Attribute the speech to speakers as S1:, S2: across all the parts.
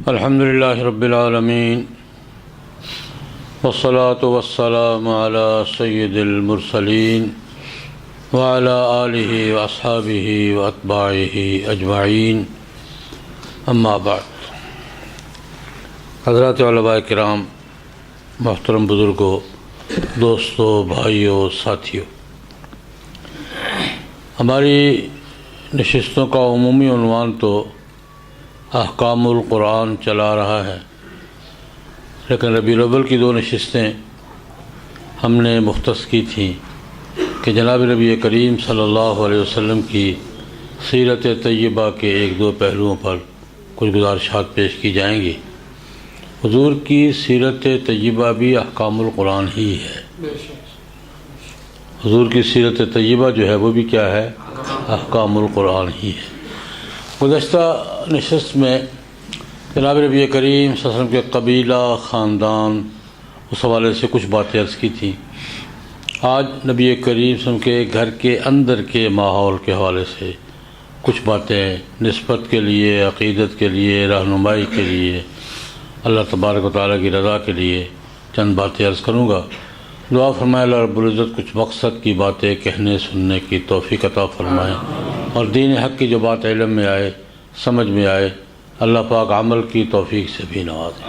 S1: الحمد للہ رب العالمین والصلاة والسلام علی سید المرسلین وعلی آلہ واصحابہ واتباعہ اجمعین، اما بعد۔ حضرات علماء کرام، محترم بزرگوں، دوستوں، بھائیوں، ساتھیوں، ہماری نشستوں کا عمومی عنوان تو احکام القرآن چلا رہا ہے، لیکن ربیع الاول کی 2 نشستیں ہم نے مختص کی تھیں کہ جناب نبی کریم صلی اللہ علیہ وسلم کی سیرت طیبہ کے 1-2 پہلوؤں پر کچھ گزارشات پیش کی جائیں گی۔ حضور کی سیرت طیبہ بھی احکام القرآن ہی ہے۔ حضور کی سیرت طیبہ جو ہے وہ بھی کیا ہے؟ احکام القرآن ہی ہے۔ گزشتہ نشست میں جناب نبی کریم صلی اللہ علیہ وسلم کے قبیلہ، خاندان، اس حوالے سے کچھ باتیں عرض کی تھیں۔ آج نبی کریم صلی اللہ علیہ وسلم کے گھر کے اندر کے ماحول کے حوالے سے کچھ باتیں نسبت کے لیے، عقیدت کے لیے، رہنمائی کے لیے، اللہ تبارک و تعالیٰ کی رضا کے لیے چند باتیں عرض کروں گا۔ دعا فرمائے اللہ رب العزت کچھ مقصد کی باتیں کہنے سننے کی توفیق عطا فرمائے، اور دین حق کی جو بات علم میں آئے، سمجھ میں آئے، اللہ پاک عمل کی توفیق سے بھی نوازے۔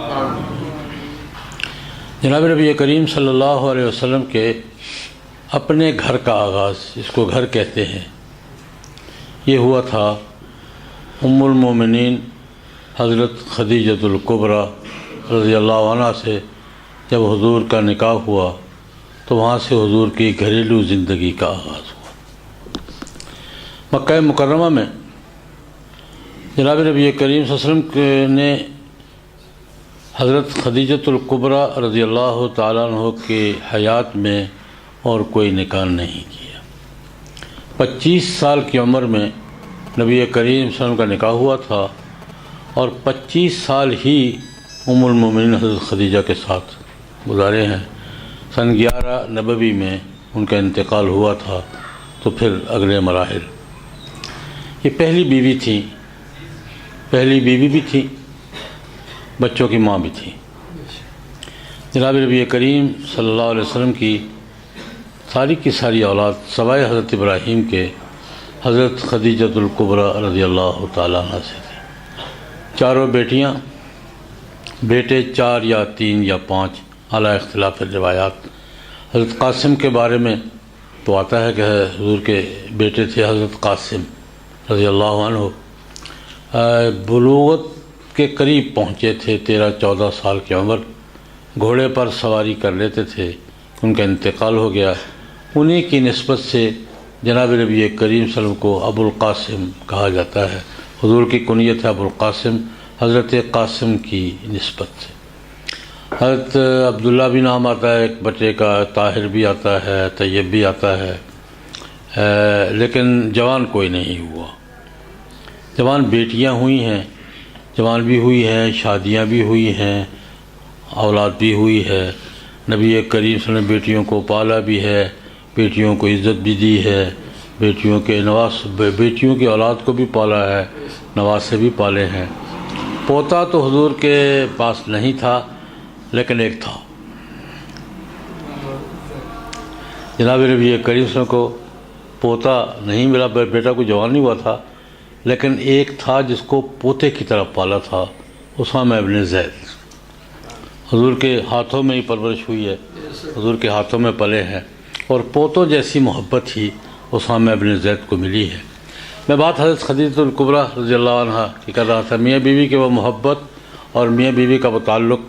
S1: جناب نبی کریم صلی اللہ علیہ وسلم کے اپنے گھر کا آغاز، جس کو گھر کہتے ہیں، یہ ہوا تھا ام المومنین حضرت خدیجۃ الکبریٰ رضی اللہ عنہ سے۔ جب حضور کا نکاح ہوا تو وہاں سے حضور کی گھریلو زندگی کا آغاز ہوا۔ مکہ مکرمہ میں جناب نبی کریم صلی اللہ علیہ وسلم نے حضرت خدیجۃ الکبریٰ رضی اللہ تعالیٰ عنہ کی حیات میں اور کوئی نکاح نہیں کیا۔ 25 سال کی عمر میں نبی کریم صلی اللہ علیہ وسلم کا نکاح ہوا تھا، اور 25 سال ہی ام المومنین حضرت خدیجہ کے ساتھ گزارے ہیں۔ سن 11 نبوی میں ان کا انتقال ہوا تھا، تو پھر اگلے مراحل۔ یہ پہلی بیوی تھی، پہلی بیوی بھی تھی، بچوں کی ماں بھی تھی۔ جناب نبی کریم صلی اللہ علیہ وسلم کی ساری اولاد سوائے حضرت ابراہیم کے حضرت خدیجۃ الکبریٰ رضی اللہ تعالیٰ عنہ سے تھی۔ 4 بیٹیاں، بیٹے 4 یا 3 یا 5 اعلیٰ اختلاف روایات۔ حضرت قاسم کے بارے میں تو آتا ہے کہ حضور کے بیٹے تھے حضرت قاسم رضی اللہ عنہ، بلوغت کے قریب پہنچے تھے، 13-14 سال کی عمر، گھوڑے پر سواری کر لیتے تھے، ان کا انتقال ہو گیا۔ انہی کی نسبت سے جناب نبی کریم صلی اللہ علیہ وسلم کو ابو القاسم کہا جاتا ہے۔ حضور کی کنیت ہے ابو القاسم، حضرت قاسم کی نسبت سے۔ حضرت عبداللہ بھی نام آتا ہے ایک بچے کا، طاہر بھی آتا ہے، طیب بھی آتا ہے، لیکن جوان کوئی نہیں ہوا۔ جوان بیٹیاں ہوئی ہیں، جوان بھی ہوئی ہیں، شادیاں بھی ہوئی ہیں، اولاد بھی ہوئی ہے۔ نبی کریم صلی اللہ علیہ وسلم نے بیٹیوں کو پالا بھی ہے، بیٹیوں کو عزت بھی دی ہے، بیٹیوں کی اولاد کو بھی پالا ہے، نواسے بھی پالے ہیں۔ پوتا تو حضور کے پاس نہیں تھا، لیکن ایک تھا۔ جناب نبی کریم صلی اللہ علیہ وسلم کو پوتا نہیں ملا، بیٹا کوئی جوان نہیں ہوا تھا، لیکن ایک تھا جس کو پوتے کی طرح پالا تھا، اسامہ ابن زید۔ حضور کے ہاتھوں میں ہی پرورش ہوئی ہے، حضور کے ہاتھوں میں پلے ہیں، اور پوتوں جیسی محبت ہی اسامہ ابن زید کو ملی ہے۔ میں بات حضرت خدیجۃ الکبریٰ رضی اللہ عنہ کی کر رہا تھا۔ میاں بیوی کے وہ محبت اور میاں بیوی کا وہ تعلق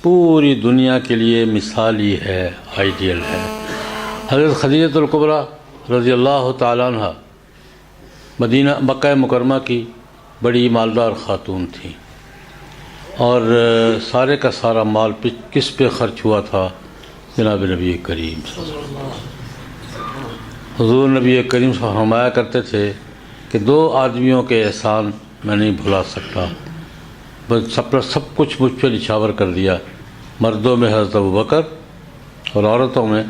S1: پوری دنیا کے لیے مثالی ہے، آئیڈیل ہے۔ حضرت خدیجۃ الکبریٰ رضی اللہ تعالیٰ عنہ مکہ مکرمہ کی بڑی مالدار خاتون تھیں، اور سارے کا سارا مال کس پہ خرچ ہوا تھا؟ جناب نبی کریم صلی اللہ علیہ وسلم۔ حضور نبی کریم صلی اللہ علیہ وسلم فرمایا کرتے تھے کہ 2 آدمیوں کے احسان میں نہیں بھلا سکتا، بس سب کچھ مجھ پہ نچھاور کر دیا۔ مردوں میں حضرت ابوبکر اور عورتوں میں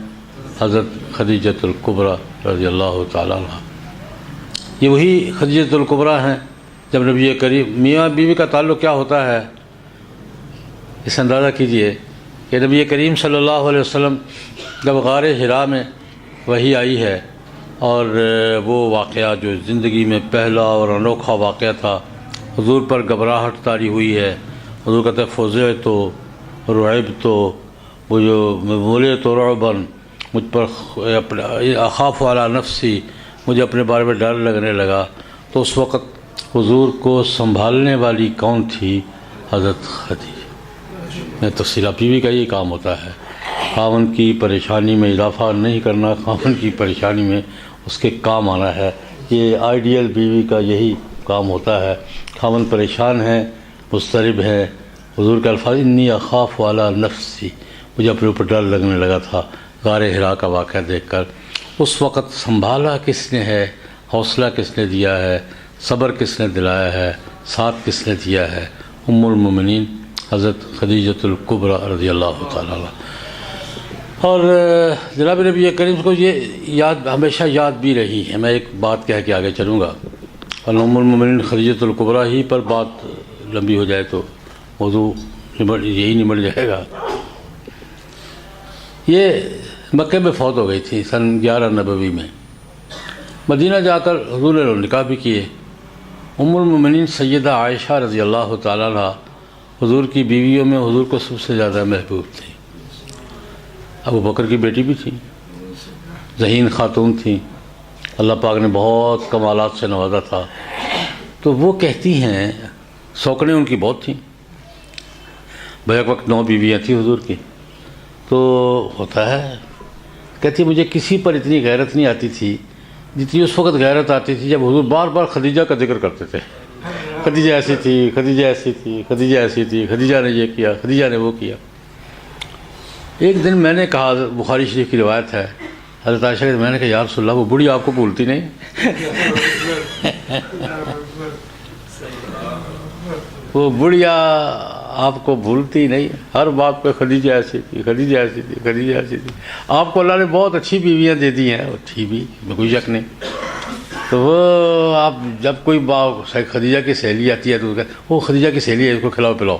S1: حضرت خدیجۃ الکبریٰ رضی اللہ تعالیٰ عنہ۔ یہ وہی خدیجۃ الکبریٰ ہیں۔ جب نبی کریم میاں بیوی کا تعلق کیا ہوتا ہے، اس اندازہ کیجئے کہ نبی کریم صلی اللہ علیہ وسلم جب غار حرا میں وحی آئی ہے اور وہ واقعہ جو زندگی میں پہلا اور انوکھا واقعہ تھا، حضور پر گھبراہٹ طاری ہوئی ہے، حضور کہتے فوزے تو رعب تو وہ جو بولے تو رعبن، مجھ پر اخاف علی نفسی، مجھے اپنے بارے میں ڈر لگنے لگا، تو اس وقت حضور کو سنبھالنے والی کون تھی؟ حضرت خدیجہ۔ تفصیلہ بیوی کا یہ کام ہوتا ہے، خاوند کی پریشانی میں اضافہ نہیں کرنا، خاوند کی پریشانی میں اس کے کام آنا ہے۔ یہ آئیڈیل بیوی کا یہی کام ہوتا ہے۔ خاوند پریشان ہے، مضطرب ہے، حضور کے الفاظ انی اخاف علی نفسی، مجھے اپنے اوپر ڈر لگنے لگا تھا غار حرا کا واقعہ دیکھ کر۔ اس وقت سنبھالا کس نے ہے، حوصلہ کس نے دیا ہے، صبر کس نے دلایا ہے، ساتھ کس نے دیا ہے؟ ام المومنین حضرت خدیجۃ الکبریٰ رضی اللہ تعالیٰ عنہ۔ اور جناب نبی کریم کو یہ یاد ہمیشہ یاد بھی رہی ہے۔ میں ایک بات کہہ کے آگے چلوں گا، اور ام المومنین خدیجۃ الکبریٰ ہی پر بات لمبی ہو جائے تو موضوع یہی نمٹ جائے گا۔ یہ مکے میں فوت ہو گئی تھی سن 11 نبوی میں۔ مدینہ جا کر حضور نے نکاح بھی کیے۔ ام المومنین سیدہ عائشہ رضی اللہ تعالیٰ عنہ حضور کی بیویوں میں حضور کو سب سے زیادہ محبوب تھی۔ ابو بکر کی بیٹی بھی تھی، ذہین خاتون تھیں، اللہ پاک نے بہت کمالات سے نوازا تھا۔ تو وہ کہتی ہیں، سوکڑیں ان کی بہت تھیں، بیک وقت 9 بیویاں تھیں حضور کی۔ تو ہوتا ہے، کہتی مجھے کسی پر اتنی غیرت نہیں آتی تھی جتنی اس وقت غیرت آتی تھی جب حضور بار بار خدیجہ کا ذکر کرتے تھے۔ خدیجہ ایسی تھی، خدیجہ ایسی تھی، خدیجہ ایسی تھی، خدیجہ نے یہ کیا، خدیجہ نے وہ کیا۔ ایک دن میں نے کہا، بخاری شریف کی روایت ہے، حضرت عائشہ کہ میں نے کہا یا رسول اللہ وہ بوڑھی آپ کو بھولتی نہیں؟ وہ بڑھیا آپ کو بھولتی نہیں، ہر بات پہ خدیجہ ایسی تھی، خدیجہ ایسی تھی، خدیجہ ایسی تھی۔ آپ کو اللہ نے بہت اچھی بیویاں دے دی ہیں، اچھی بھی کوئی شک نہیں۔ تو وہ آپ جب کوئی خدیجہ کی سہیلی آتی ہے تو وہ خدیجہ کی سہیلی ہے، اس کو کھلاؤ پلاؤ،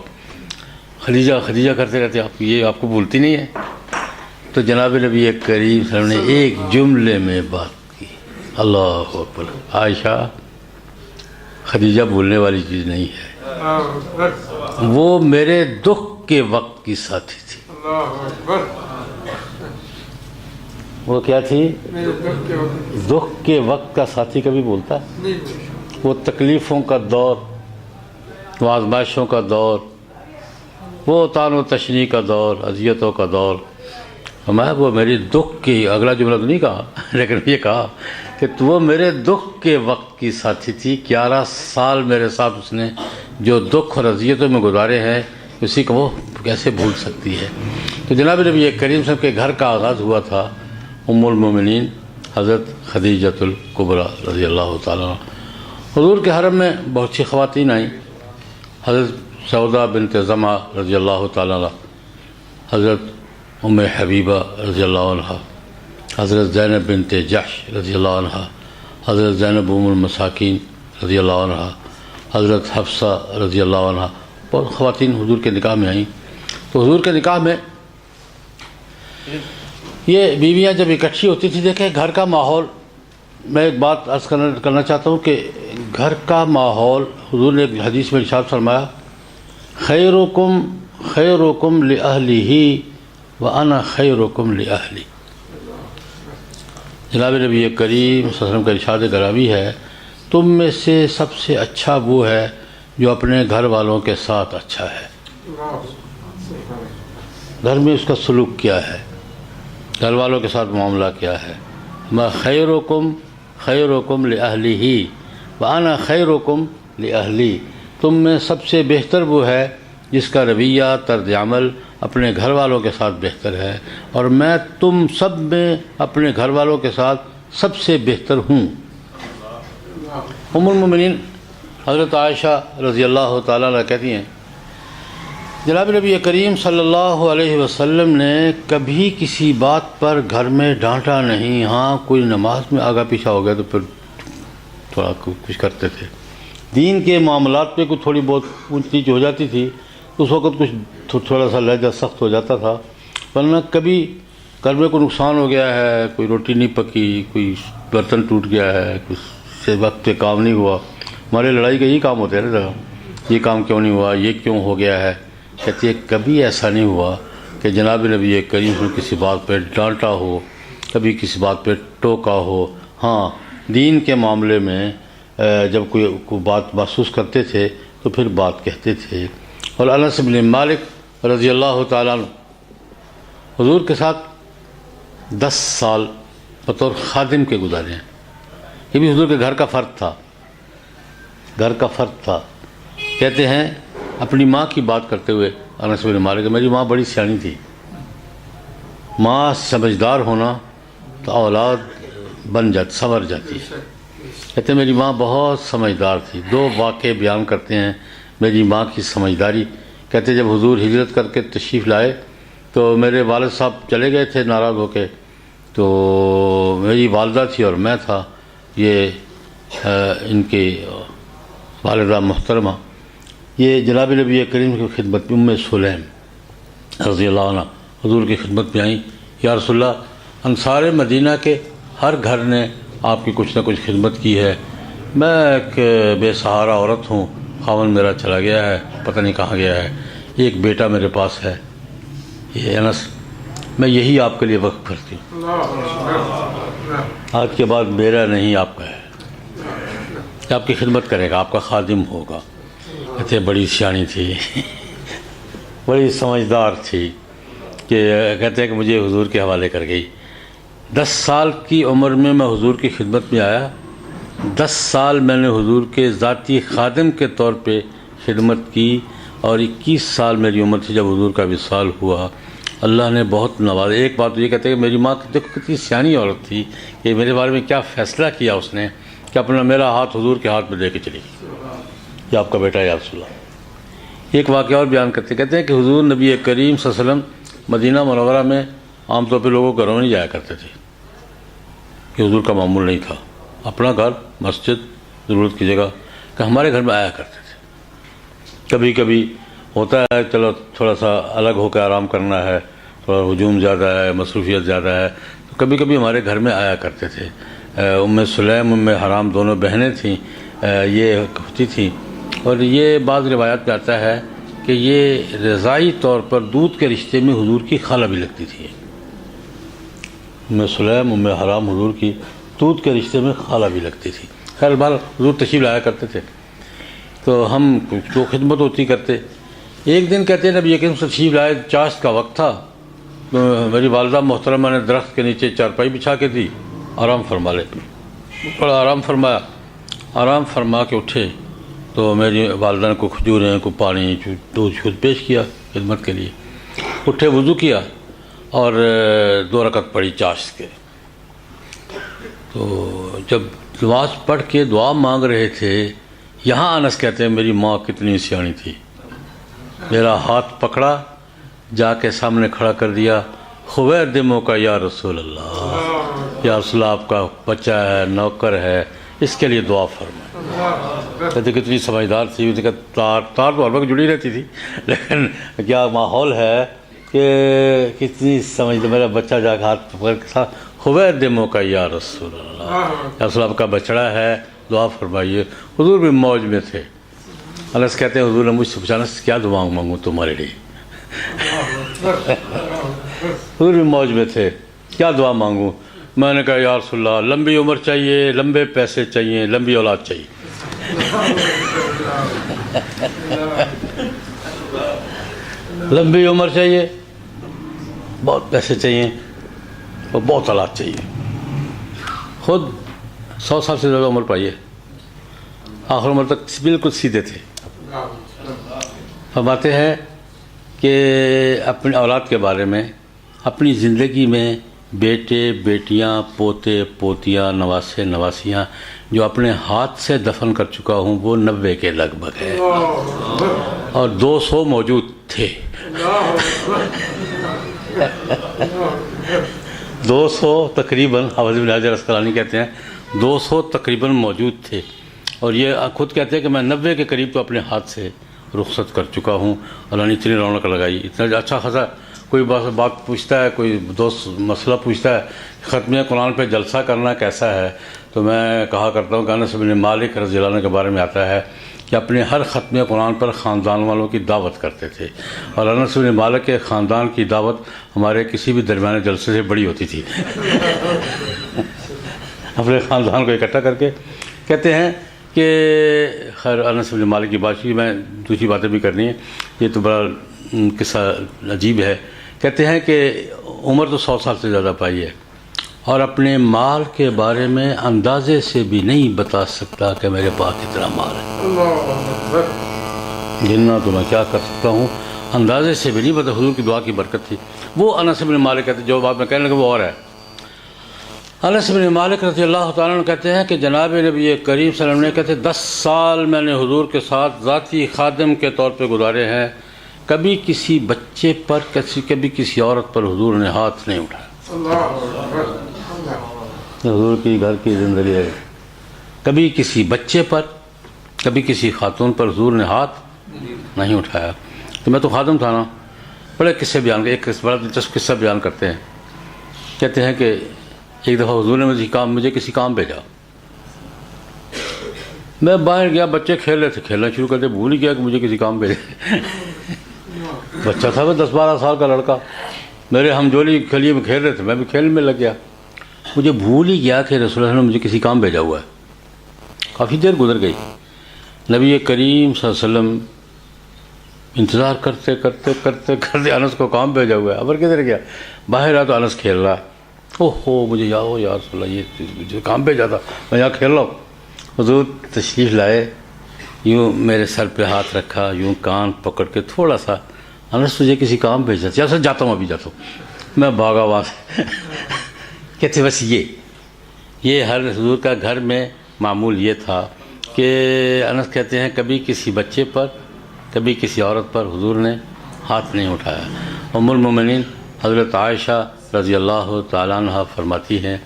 S1: خدیجہ خدیجہ کرتے رہتے آپ، یہ آپ کو بھولتی نہیں ہے؟ تو جناب نبی کریم صلی اللہ علیہ وسلم نے ایک جملے میں بات کی، اللہ اکبر، عائشہ خدیجہ بھولنے والی چیز نہیں ہے، وہ میرے دکھ کے وقت کی ساتھی تھی۔ وہ کیا تھی؟ دکھ کے وقت کا ساتھی کبھی بولتا ہے؟ وہ تکلیفوں کا دور، وہ آزمائشوں کا دور، وہ طعن و تشنیع کا دور، اذیتوں کا دور، ہمیں وہ میری دکھ کی، اگلا جملہ تو نہیں کہا لیکن یہ کہا کہ وہ میرے دکھ کے وقت کی ساتھی تھی۔ 11 سال میرے ساتھ اس نے جو دکھ اور اذیتوں میں گزارے ہیں، اسی کو وہ کیسے بھول سکتی ہے؟ تو جناب نبی کریم صاحب کے گھر کا آغاز ہوا تھا ام المومنین حضرت خدیجۃ الکبریٰ رضی اللہ تعالیٰ عنہ۔ حضور کے حرم میں بہت سی خواتین آئیں، حضرت سودا بنت زمعہ رضی اللہ تعالیٰ عنہ، حضرت ام حبیبہ رضی اللہ عنہ، حضرت زینب بنت جحش رضی اللہ عنہ، حضرت زینب ام المساکین رضی اللہ عنہ، حضرت حفصہ رضی اللہ عنہ، بہت خواتین حضور کے نکاح میں آئیں۔ تو حضور کے نکاح میں یہ بیویاں جب اکٹھی ہوتی تھی، دیکھیں گھر کا ماحول، میں ایک بات عرض کرنا چاہتا ہوں کہ گھر کا ماحول، حضور نے ایک حدیث میں ارشاد فرمایا خیرکم خیرکم لأہلہ وأنا خیرکم لأہلی۔ جناب نبی کریم صلی اللہ علیہ وسلم کا ارشاد گرامی ہے، تم میں سے سب سے اچھا وہ ہے جو اپنے گھر والوں کے ساتھ اچھا ہے۔ گھر میں اس کا سلوک کیا ہے، گھر والوں کے ساتھ معاملہ کیا ہے۔ میں خیرکم خیرکم لأہلہ وأنا خیرکم لأہلی، تم میں سب سے بہتر وہ ہے جس کا رویہ طرز عمل اپنے گھر والوں کے ساتھ بہتر ہے، اور میں تم سب میں اپنے گھر والوں کے ساتھ سب سے بہتر ہوں۔ ام المومنین حضرت عائشہ رضی اللہ تعالیٰ عنہ کہتی ہیں جناب نبی کریم صلی اللہ علیہ وسلم نے کبھی کسی بات پر گھر میں ڈانٹا نہیں، ہاں کوئی نماز میں آگا پیچھا ہو گیا تو پھر تھوڑا کچھ کرتے تھے. دین کے معاملات پہ کچھ تھوڑی بہت اونچ نیچ ہو جاتی تھی اس وقت کچھ تھوڑا سا لہجہ سخت ہو جاتا تھا، ورنہ کبھی گھر میں کوئی نقصان ہو گیا ہے، کوئی روٹی نہیں پکی، کوئی برتن ٹوٹ گیا ہے، کچھ سے وقت پہ کام نہیں ہوا. ہمارے لڑائی کا یہی کام ہوتا ہے نا، یہ کام کیوں نہیں ہوا، یہ کیوں ہو گیا ہے. کہتی ہے کبھی ایسا نہیں ہوا کہ جناب نبی کریم نے کسی بات پہ ڈانٹا ہو، کبھی کسی بات پہ ٹوکا ہو. ہاں دین کے معاملے میں جب کوئی بات محسوس کرتے تھے تو پھر بات کہتے تھے. اور انس بن مالک رضی اللہ تعالیٰ عنہ حضور کے ساتھ 10 سال بطور خادم کے گزارے ہیں. یہ بھی حضور کے گھر کا فرد تھا، گھر کا فرد تھا. کہتے ہیں اپنی ماں کی بات کرتے ہوئے انس بن مالک، میری ماں بڑی سیانی تھی. ماں سمجھدار ہونا تو اولاد بن جاتی، سنور جاتی ہے. کہتے ہیں میری ماں بہت سمجھدار تھی. 2 واقعے بیان کرتے ہیں میری ماں کی سمجھداری. کہتے جب حضور ہجرت کر کے تشریف لائے تو میرے والد صاحب چلے گئے تھے ناراض ہو کے، تو میری والدہ تھی اور میں تھا. یہ ان کی والدہ محترمہ یہ جناب نبی کریم کی خدمت میں ام سلیم رضی اللہ عنہ حضور کی خدمت میں آئیں. یا رسول اللہ انصار مدینہ کے ہر گھر نے آپ کی کچھ نہ کچھ خدمت کی ہے. میں ایک بے سہارا عورت ہوں، خاوند میرا چلا گیا ہے، پتہ نہیں کہاں گیا ہے، ایک بیٹا میرے پاس ہے. یہ انس میں یہی آپ کے لیے وقف کرتی ہوں، آج کے بعد میرا نہیں آپ کا ہے، کہ آپ کی خدمت کرے گا، آپ کا خادم ہوگا. کہتے بڑی سیانی تھی بڑی سمجھدار تھی کہ کہتے ہیں کہ مجھے حضور کے حوالے کر گئی. 10 سال کی عمر میں میں حضور کی خدمت میں آیا. 10 سال میں نے حضور کے ذاتی خادم کے طور پہ خدمت کی، اور 21 سال میری عمر تھی جب حضور کا وصال ہوا. اللہ نے بہت نوازا. ایک بات یہ کہتے ہیں کہ میری ماں دیکھو کتنی سیانی عورت تھی کہ میرے بارے میں کیا فیصلہ کیا اس نے کہ اپنا میرا ہاتھ حضور کے ہاتھ میں دے کے چلی گئی، یہ آپ کا بیٹا ہے یا رسول اللہ. ایک واقعہ اور بیان کہتے ہیں کہ حضور نبی کریم صلی اللہ علیہ وسلم مدینہ منورہ میں عام طور پہ لوگوں کے گھروں میں نہیں جایا کرتے تھے، کہ حضور کا معمول نہیں تھا. اپنا گھر، مسجد، ضرورت کی جگہ کہ ہمارے گھر میں آیا کرتے تھے. کبھی کبھی ہوتا ہے چلو تھوڑا سا الگ ہو کے آرام کرنا ہے، تھوڑا ہجوم زیادہ ہے، مصروفیت زیادہ ہے، تو کبھی کبھی ہمارے گھر میں آیا کرتے تھے. ام سلیم ام حرام دونوں بہنیں تھیں، یہ ہوتی تھیں. اور یہ بعض روایات میں آتا ہے کہ یہ رضائی طور پر دودھ کے رشتے میں حضور کی خالہ بھی لگتی تھی. ام سلیم ام حرام حضور کی دودھ کے رشتے میں خالہ بھی لگتی تھی. خیر بار حضور تشریف لایا کرتے تھے تو ہم جو خدمت ہوتی کرتے. ایک دن کہتے ہیں نبی کریم تشریف لائے، چاشت کا وقت تھا، میری والدہ محترمہ نے درخت کے نیچے چارپائی بچھا کے دی، آرام فرما لے. بڑا آرام فرمایا. آرام فرما کے اٹھے تو میری والدہ نے کوئی کھجوریں، کوئی پانی، دودھ شود پیش کیا خدمت کے لیے. اٹھے، وضو کیا اور 2 رکعت پڑھی چاشت کے. تو جب نماز پڑھ کے دعا مانگ رہے تھے، یہاں انس کہتے ہیں میری ماں کتنی سیانی تھی. میرا ہاتھ پکڑا، جا کے سامنے کھڑا کر دیا، خویر دموں کا یا رسول اللہ، یا رسول اللہ آپ کا بچہ ہے، نوکر ہے، اس کے لیے دعا فرمائے. کہتے کتنی سمجھدار تھی. تار تو ہر وقت جڑی رہتی تھی، لیکن کیا ماحول ہے کہ کتنی سمجھدار. میرا بچہ جا کے ہاتھ پکڑ کے ساتھ خویر دموں کا یا رسول اللہ، یا رسول اللہ آپ کا بچڑا ہے، دعا فرمائیے. حضور بھی موج میں تھے. انس کہتے ہیں حضور نے مجھ سے پوچھا کیا دعا مانگوں تمہارے لیے. حضور بھی موج میں تھے، کیا دعا مانگوں. میں نے کہا یا رسول اللہ لمبی عمر چاہیے، لمبے پیسے چاہیے، لمبی اولاد چاہیے. لمبی عمر چاہیے، بہت پیسے چاہیے اور بہت اولاد چاہیے. خود 100 سال سے زیادہ عمر پائیے، آخر عمر تک بالکل سیدھے تھے. فرماتے ہیں کہ اپنی اولاد کے بارے میں، اپنی زندگی میں بیٹے، بیٹیاں، پوتے، پوتیاں، نواسے، نواسیاں جو اپنے ہاتھ سے دفن کر چکا ہوں وہ 90 کے لگ بھگ ہے، اور 200 موجود تھے. 200 تقریباً حافظ ابن حجر اسقلانی کہتے ہیں 200 تقریباً موجود تھے، اور یہ خود کہتے ہیں کہ میں 90 کے قریب تو اپنے ہاتھ سے رخصت کر چکا ہوں۔ اللہ نے اتنی رونق لگائی، اتنا اچھا خاصا کوئی بات پوچھتا ہے، کوئی دوست مسئلہ پوچھتا ہے ختم قرآن پہ جلسہ کرنا کیسا ہے، تو میں کہا کرتا ہوں کہ انس بن مالک رضی اللہ عنہ کے بارے میں آتا ہے کہ اپنے ہر ختم قرآن پر خاندان والوں کی دعوت کرتے تھے، اور انس بن مالک کے خاندان کی دعوت ہمارے کسی بھی درمیانے جلسے سے بڑی ہوتی تھی۔ اپنے خاندان کو اکٹھا کر کے کہتے ہیں کہ خیر انس بن مالک کی بات کی، میں دوسری باتیں بھی کرنی ہے، یہ تو بڑا قصہ عجیب ہے۔ کہتے ہیں کہ عمر تو 100 سال سے زیادہ پائی ہے، اور اپنے مال کے بارے میں اندازے سے بھی نہیں بتا سکتا کہ میرے پاس کتنا مال ہے، گننا تو میں کیا کر سکتا ہوں، اندازے سے بھی نہیں بتا۔ حضور کی دعا کی برکت تھی۔ وہ انس بن مالک کہتے ہیں، جو بات میں کہنے لگا وہ اور ہے۔ انس بن مالک رضی اللہ تعالیٰ عنہ کہتے ہیں کہ جناب نبی کریم صلی اللہ علیہ وسلم نے کہتے 10 سال میں نے حضور کے ساتھ ذاتی خادم کے طور پہ گزارے ہیں، کبھی کسی بچے پر کبھی کسی عورت پر حضور نے ہاتھ نہیں اٹھایا۔ حضور کی گھر کی زندگی ہے، کبھی کسی بچے پر کبھی کسی خاتون پر حضور نے ہاتھ نہیں اٹھایا۔ تو میں تو خادم تھا نا، بڑے قصے بیان ایک بڑا دلچسپ قصہ بیان کرتے ہیں۔ کہتے ہیں کہ ایک دفعہ حضور نے مجھے کسی کام بھیجا، میں باہر گیا، بچے کھیل رہے تھے، کھیلنا شروع کرتے، بھول ہی گیا کہ مجھے کسی کام بھیجے۔ بچہ تھا وہ 10-12 سال کا لڑکا، میرے ہمجولی گلیے میں کھیل رہے تھے، میں بھی کھیلنے میں لگ گیا، مجھے بھول ہی گیا کہ رسول اللہ نے مجھے کسی کام بھیجا ہوا ہے۔ کافی دیر گزر گئی، نبی کریم صلی اللہ علیہ وسلم انتظار کرتے کرتے کرتے کرتے انس کو کام بھیجا ہوا ہے، ابر کدھر گیا؟ باہر آیا تو انس کھیل رہا ہے۔ اوہو مجھے یا رسول اللہ، یہ مجھے کام بھیجا تھا، میں یہاں کھیل رہا ہوں۔ حضور تشریف لائے، یوں میرے سر پہ ہاتھ رکھا، یوں کان پکڑ کے تھوڑا سا، انس تجھے کسی کام بھیجا تھا؟ سر جاتا ہوں، ابھی جاتا ہوں۔ میں بھاگا وہاں سے۔ کہتے بس یہ ہر حضور کا گھر میں معمول یہ تھا کہ انس کہتے ہیں کبھی کسی بچے پر کبھی کسی عورت پر حضور نے ہاتھ نہیں اٹھایا۔ ام المومنین حضرت عائشہ رضی اللہ تعالیٰ عنہ فرماتی ہیں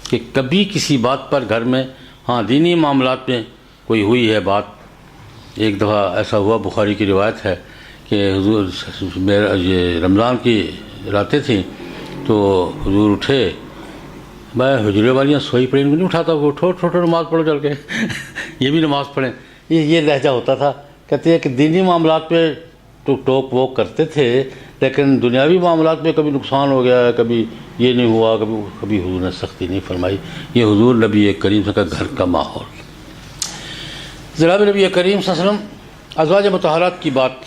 S1: کہ کبھی کسی بات پر گھر میں، ہاں دینی معاملات میں کوئی ہوئی ہے بات۔ ایک دفعہ ایسا ہوا، بخاری کی روایت ہے کہ حضور یہ رمضان کی راتیں تھیں، تو حضور اٹھے، میں حجرے والیاں سوئی پڑیں، نہیں اٹھاتا، وہ اٹھو نماز پڑھو چل کے، یہ بھی نماز پڑھیں۔ یہ لہجہ ہوتا تھا۔ کہتے ہیں کہ دینی معاملات پہ تو ٹوک ووک کرتے تھے، لیکن دنیاوی معاملات میں کبھی نقصان ہو گیا، کبھی یہ نہیں ہوا، کبھی حضور نے سختی نہیں فرمائی۔ یہ حضور نبی کریم کا گھر کا ماحول۔ جناب نبی کریم صلی اللہ علیہ وسلم ازواج مطہرات کی بات،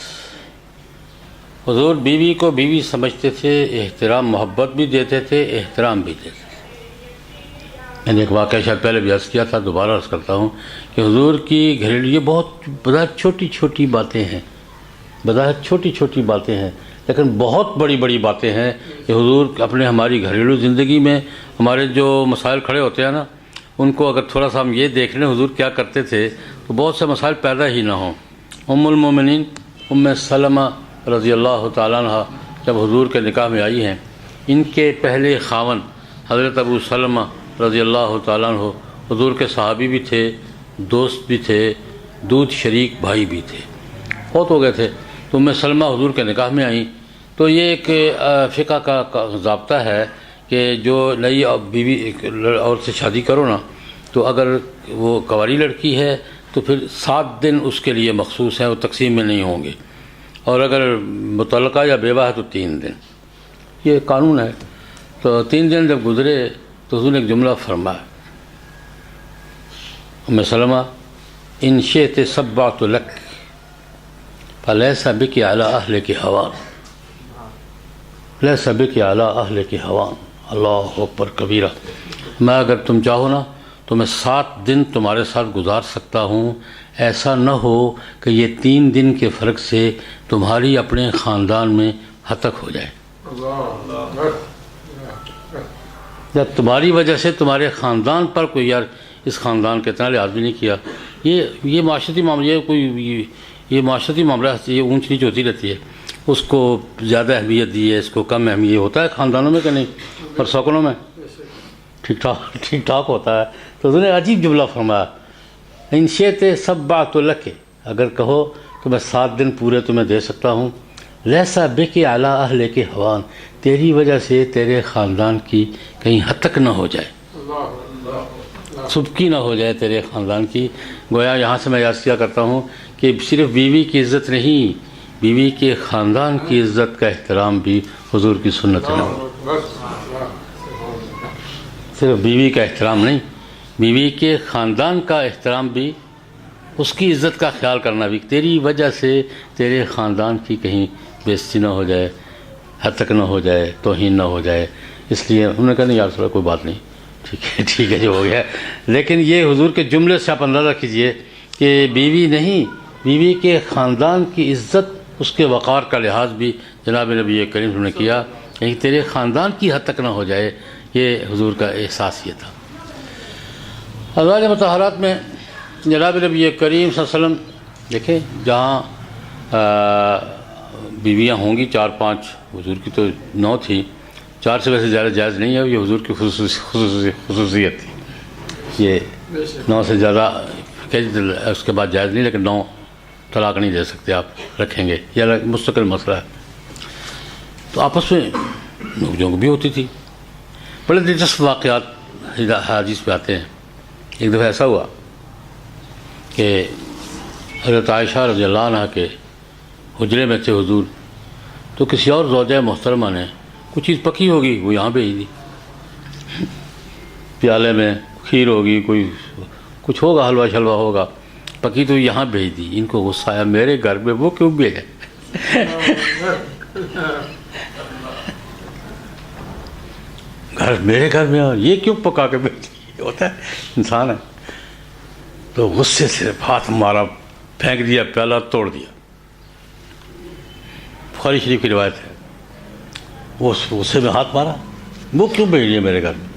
S1: حضور بیوی کو بیوی سمجھتے تھے، احترام محبت بھی دیتے تھے، احترام بھی دیتے تھے۔ میں نے ایک واقعہ شاید پہلے بھی عرض کیا تھا، دوبارہ عرض کرتا ہوں کہ حضور کی گھریلو، یہ بہت بظاہر چھوٹی چھوٹی باتیں ہیں، بظاہر چھوٹی چھوٹی باتیں ہیں، لیکن بہت بڑی بڑی باتیں ہیں کہ حضور اپنے ہماری گھریلو زندگی میں ہمارے جو مسائل کھڑے ہوتے ہیں نا، ان کو اگر تھوڑا سا ہم یہ دیکھ لیں حضور کیا کرتے تھے تو بہت سے مسائل پیدا ہی نہ ہوں۔ ام المومنین ام سلمہ رضی اللہ تعالیٰ عنہ جب حضور کے نکاح میں آئی ہیں، ان کے پہلے خاوند حضرت ابو سلمہ رضی اللہ تعالیٰ عنہ حضور کے صحابی بھی تھے، دوست بھی تھے، دودھ شریک بھائی بھی تھے، بہت ہو گئے تھے۔ تو ام سلمہ حضور کے نکاح میں آئیں، تو یہ ایک فقہ کا ضابطہ ہے کہ جو نئی بیوی عورت سے شادی کرو نا، تو اگر وہ کنواری لڑکی ہے تو پھر 7 دن اس کے لیے مخصوص ہیں، وہ تقسیم میں نہیں ہوں گے، اور اگر مطلقہ یا بیوہ ہے تو 3 دن، یہ قانون ہے۔ تو 3 دن جب گزرے تو حضور نے ایک جملہ فرمایا، ام سلمہ ان شئت سبعت لک فلیس بک علی اہلک ہوان، لیس بک علی اہلک ہوان، اللہ اکبر کبیرہ۔ میں اگر تم چاہو نا تو میں 7 دن تمہارے ساتھ گزار سکتا ہوں، ایسا نہ ہو کہ یہ 3 دن کے فرق سے تمہاری اپنے خاندان میں ہتک ہو جائے، یا تمہاری وجہ سے تمہارے خاندان پر کوئی یار اس خاندان کے اتنا لحاظ بھی نہیں کیا۔ یہ معاشرتی معاملہ، یہ معاشرتی معاملہ، یہ اونچ نیچ ہوتی رہتی ہے، اس کو زیادہ اہمیت دی ہے، اس کو کم اہمیت ہوتا ہے خاندانوں میں کہ نہیں، پر سکونوں میں ٹھیک ٹھاک ہوتا ہے۔ تو تو حضور نے عجیب جملہ فرمایا، ان شئت سبعت لک، اگر کہو تو میں 7 دن پورے تمہیں دے سکتا ہوں، لیسا بک علی اہلک ہوان، تیری وجہ سے تیرے خاندان کی کہیں حد تک نہ ہو جائے، سبکی نہ ہو جائے تیرے خاندان کی۔ گویا یہاں سے میں یاد کیا کرتا ہوں کہ صرف بیوی کی عزت نہیں، بیوی کے خاندان کی عزت کا احترام بھی حضور کی سنت ہے۔ صرف بیوی کا احترام نہیں، بیوی کے خاندان کا احترام بھی، اس کی عزت کا خیال کرنا بھی، تیری وجہ سے تیرے خاندان کی کہیں بے عزتی نہ ہو جائے، حد تک نہ ہو جائے، توہین نہ ہو جائے۔ اس لیے انہوں نے کہا نہیں یا رسول اللہ کوئی بات نہیں، ٹھیک ہے جو ہو گیا۔ لیکن یہ حضور کے جملے سے آپ اندازہ کیجئے کہ بیوی نہیں، بیوی کے خاندان کی عزت، اس کے وقار کا لحاظ بھی جناب نبی کریم صلی اللہ علیہ وسلم نے کیا کہ تیرے خاندان کی حد تک نہ ہو جائے، یہ حضور کا احساس یہ تھا۔ ازواج مطہرات میں جناب نبی کریم صلی اللہ علیہ وسلم دیکھیں، جہاں بیویاں ہوں گی 4-5، حضور کی تو 9 تھی، 4 سے ویسے زیادہ جائز نہیں ہے، یہ حضور کی خصوصیت تھی، یہ 9 سے زیادہ اس کے بعد جائز نہیں، لیکن 9 طلاق نہیں دے سکتے آپ، رکھیں گے، یہ مستقل مسئلہ ہے۔ تو آپس میں نوک جھونک بھی ہوتی تھی، بڑے دلچسپ واقعات حدیث پہ آتے ہیں۔ ایک دفعہ ایسا ہوا کہ حضرت عائشہ رضی اللہ عنہ کے حجرے میں تھے حضور، تو کسی اور زوجہ محترمہ نے کچھ چیز پکی ہوگی وہ یہاں بھیج دی، پیالے میں کھیر ہوگی، کوئی کچھ ہوگا، حلوہ شلوہ ہوگا، پکی تو یہاں بھیج دی۔ ان کو غصہ آیا، میرے گھر میں وہ کیوں بھیجے؟ میرے گھر میں اور یہ کیوں پکا کے بھیج دی؟ ہوتا ہے، انسان ہے۔ تو غصے سے ہاتھ مارا، پھینک دیا، پیالہ توڑ دیا۔ بخاری شریف کی روایت ہے، وہ غصے میں ہاتھ مارا، وہ کیوں بھیج دیا میرے گھر میں؟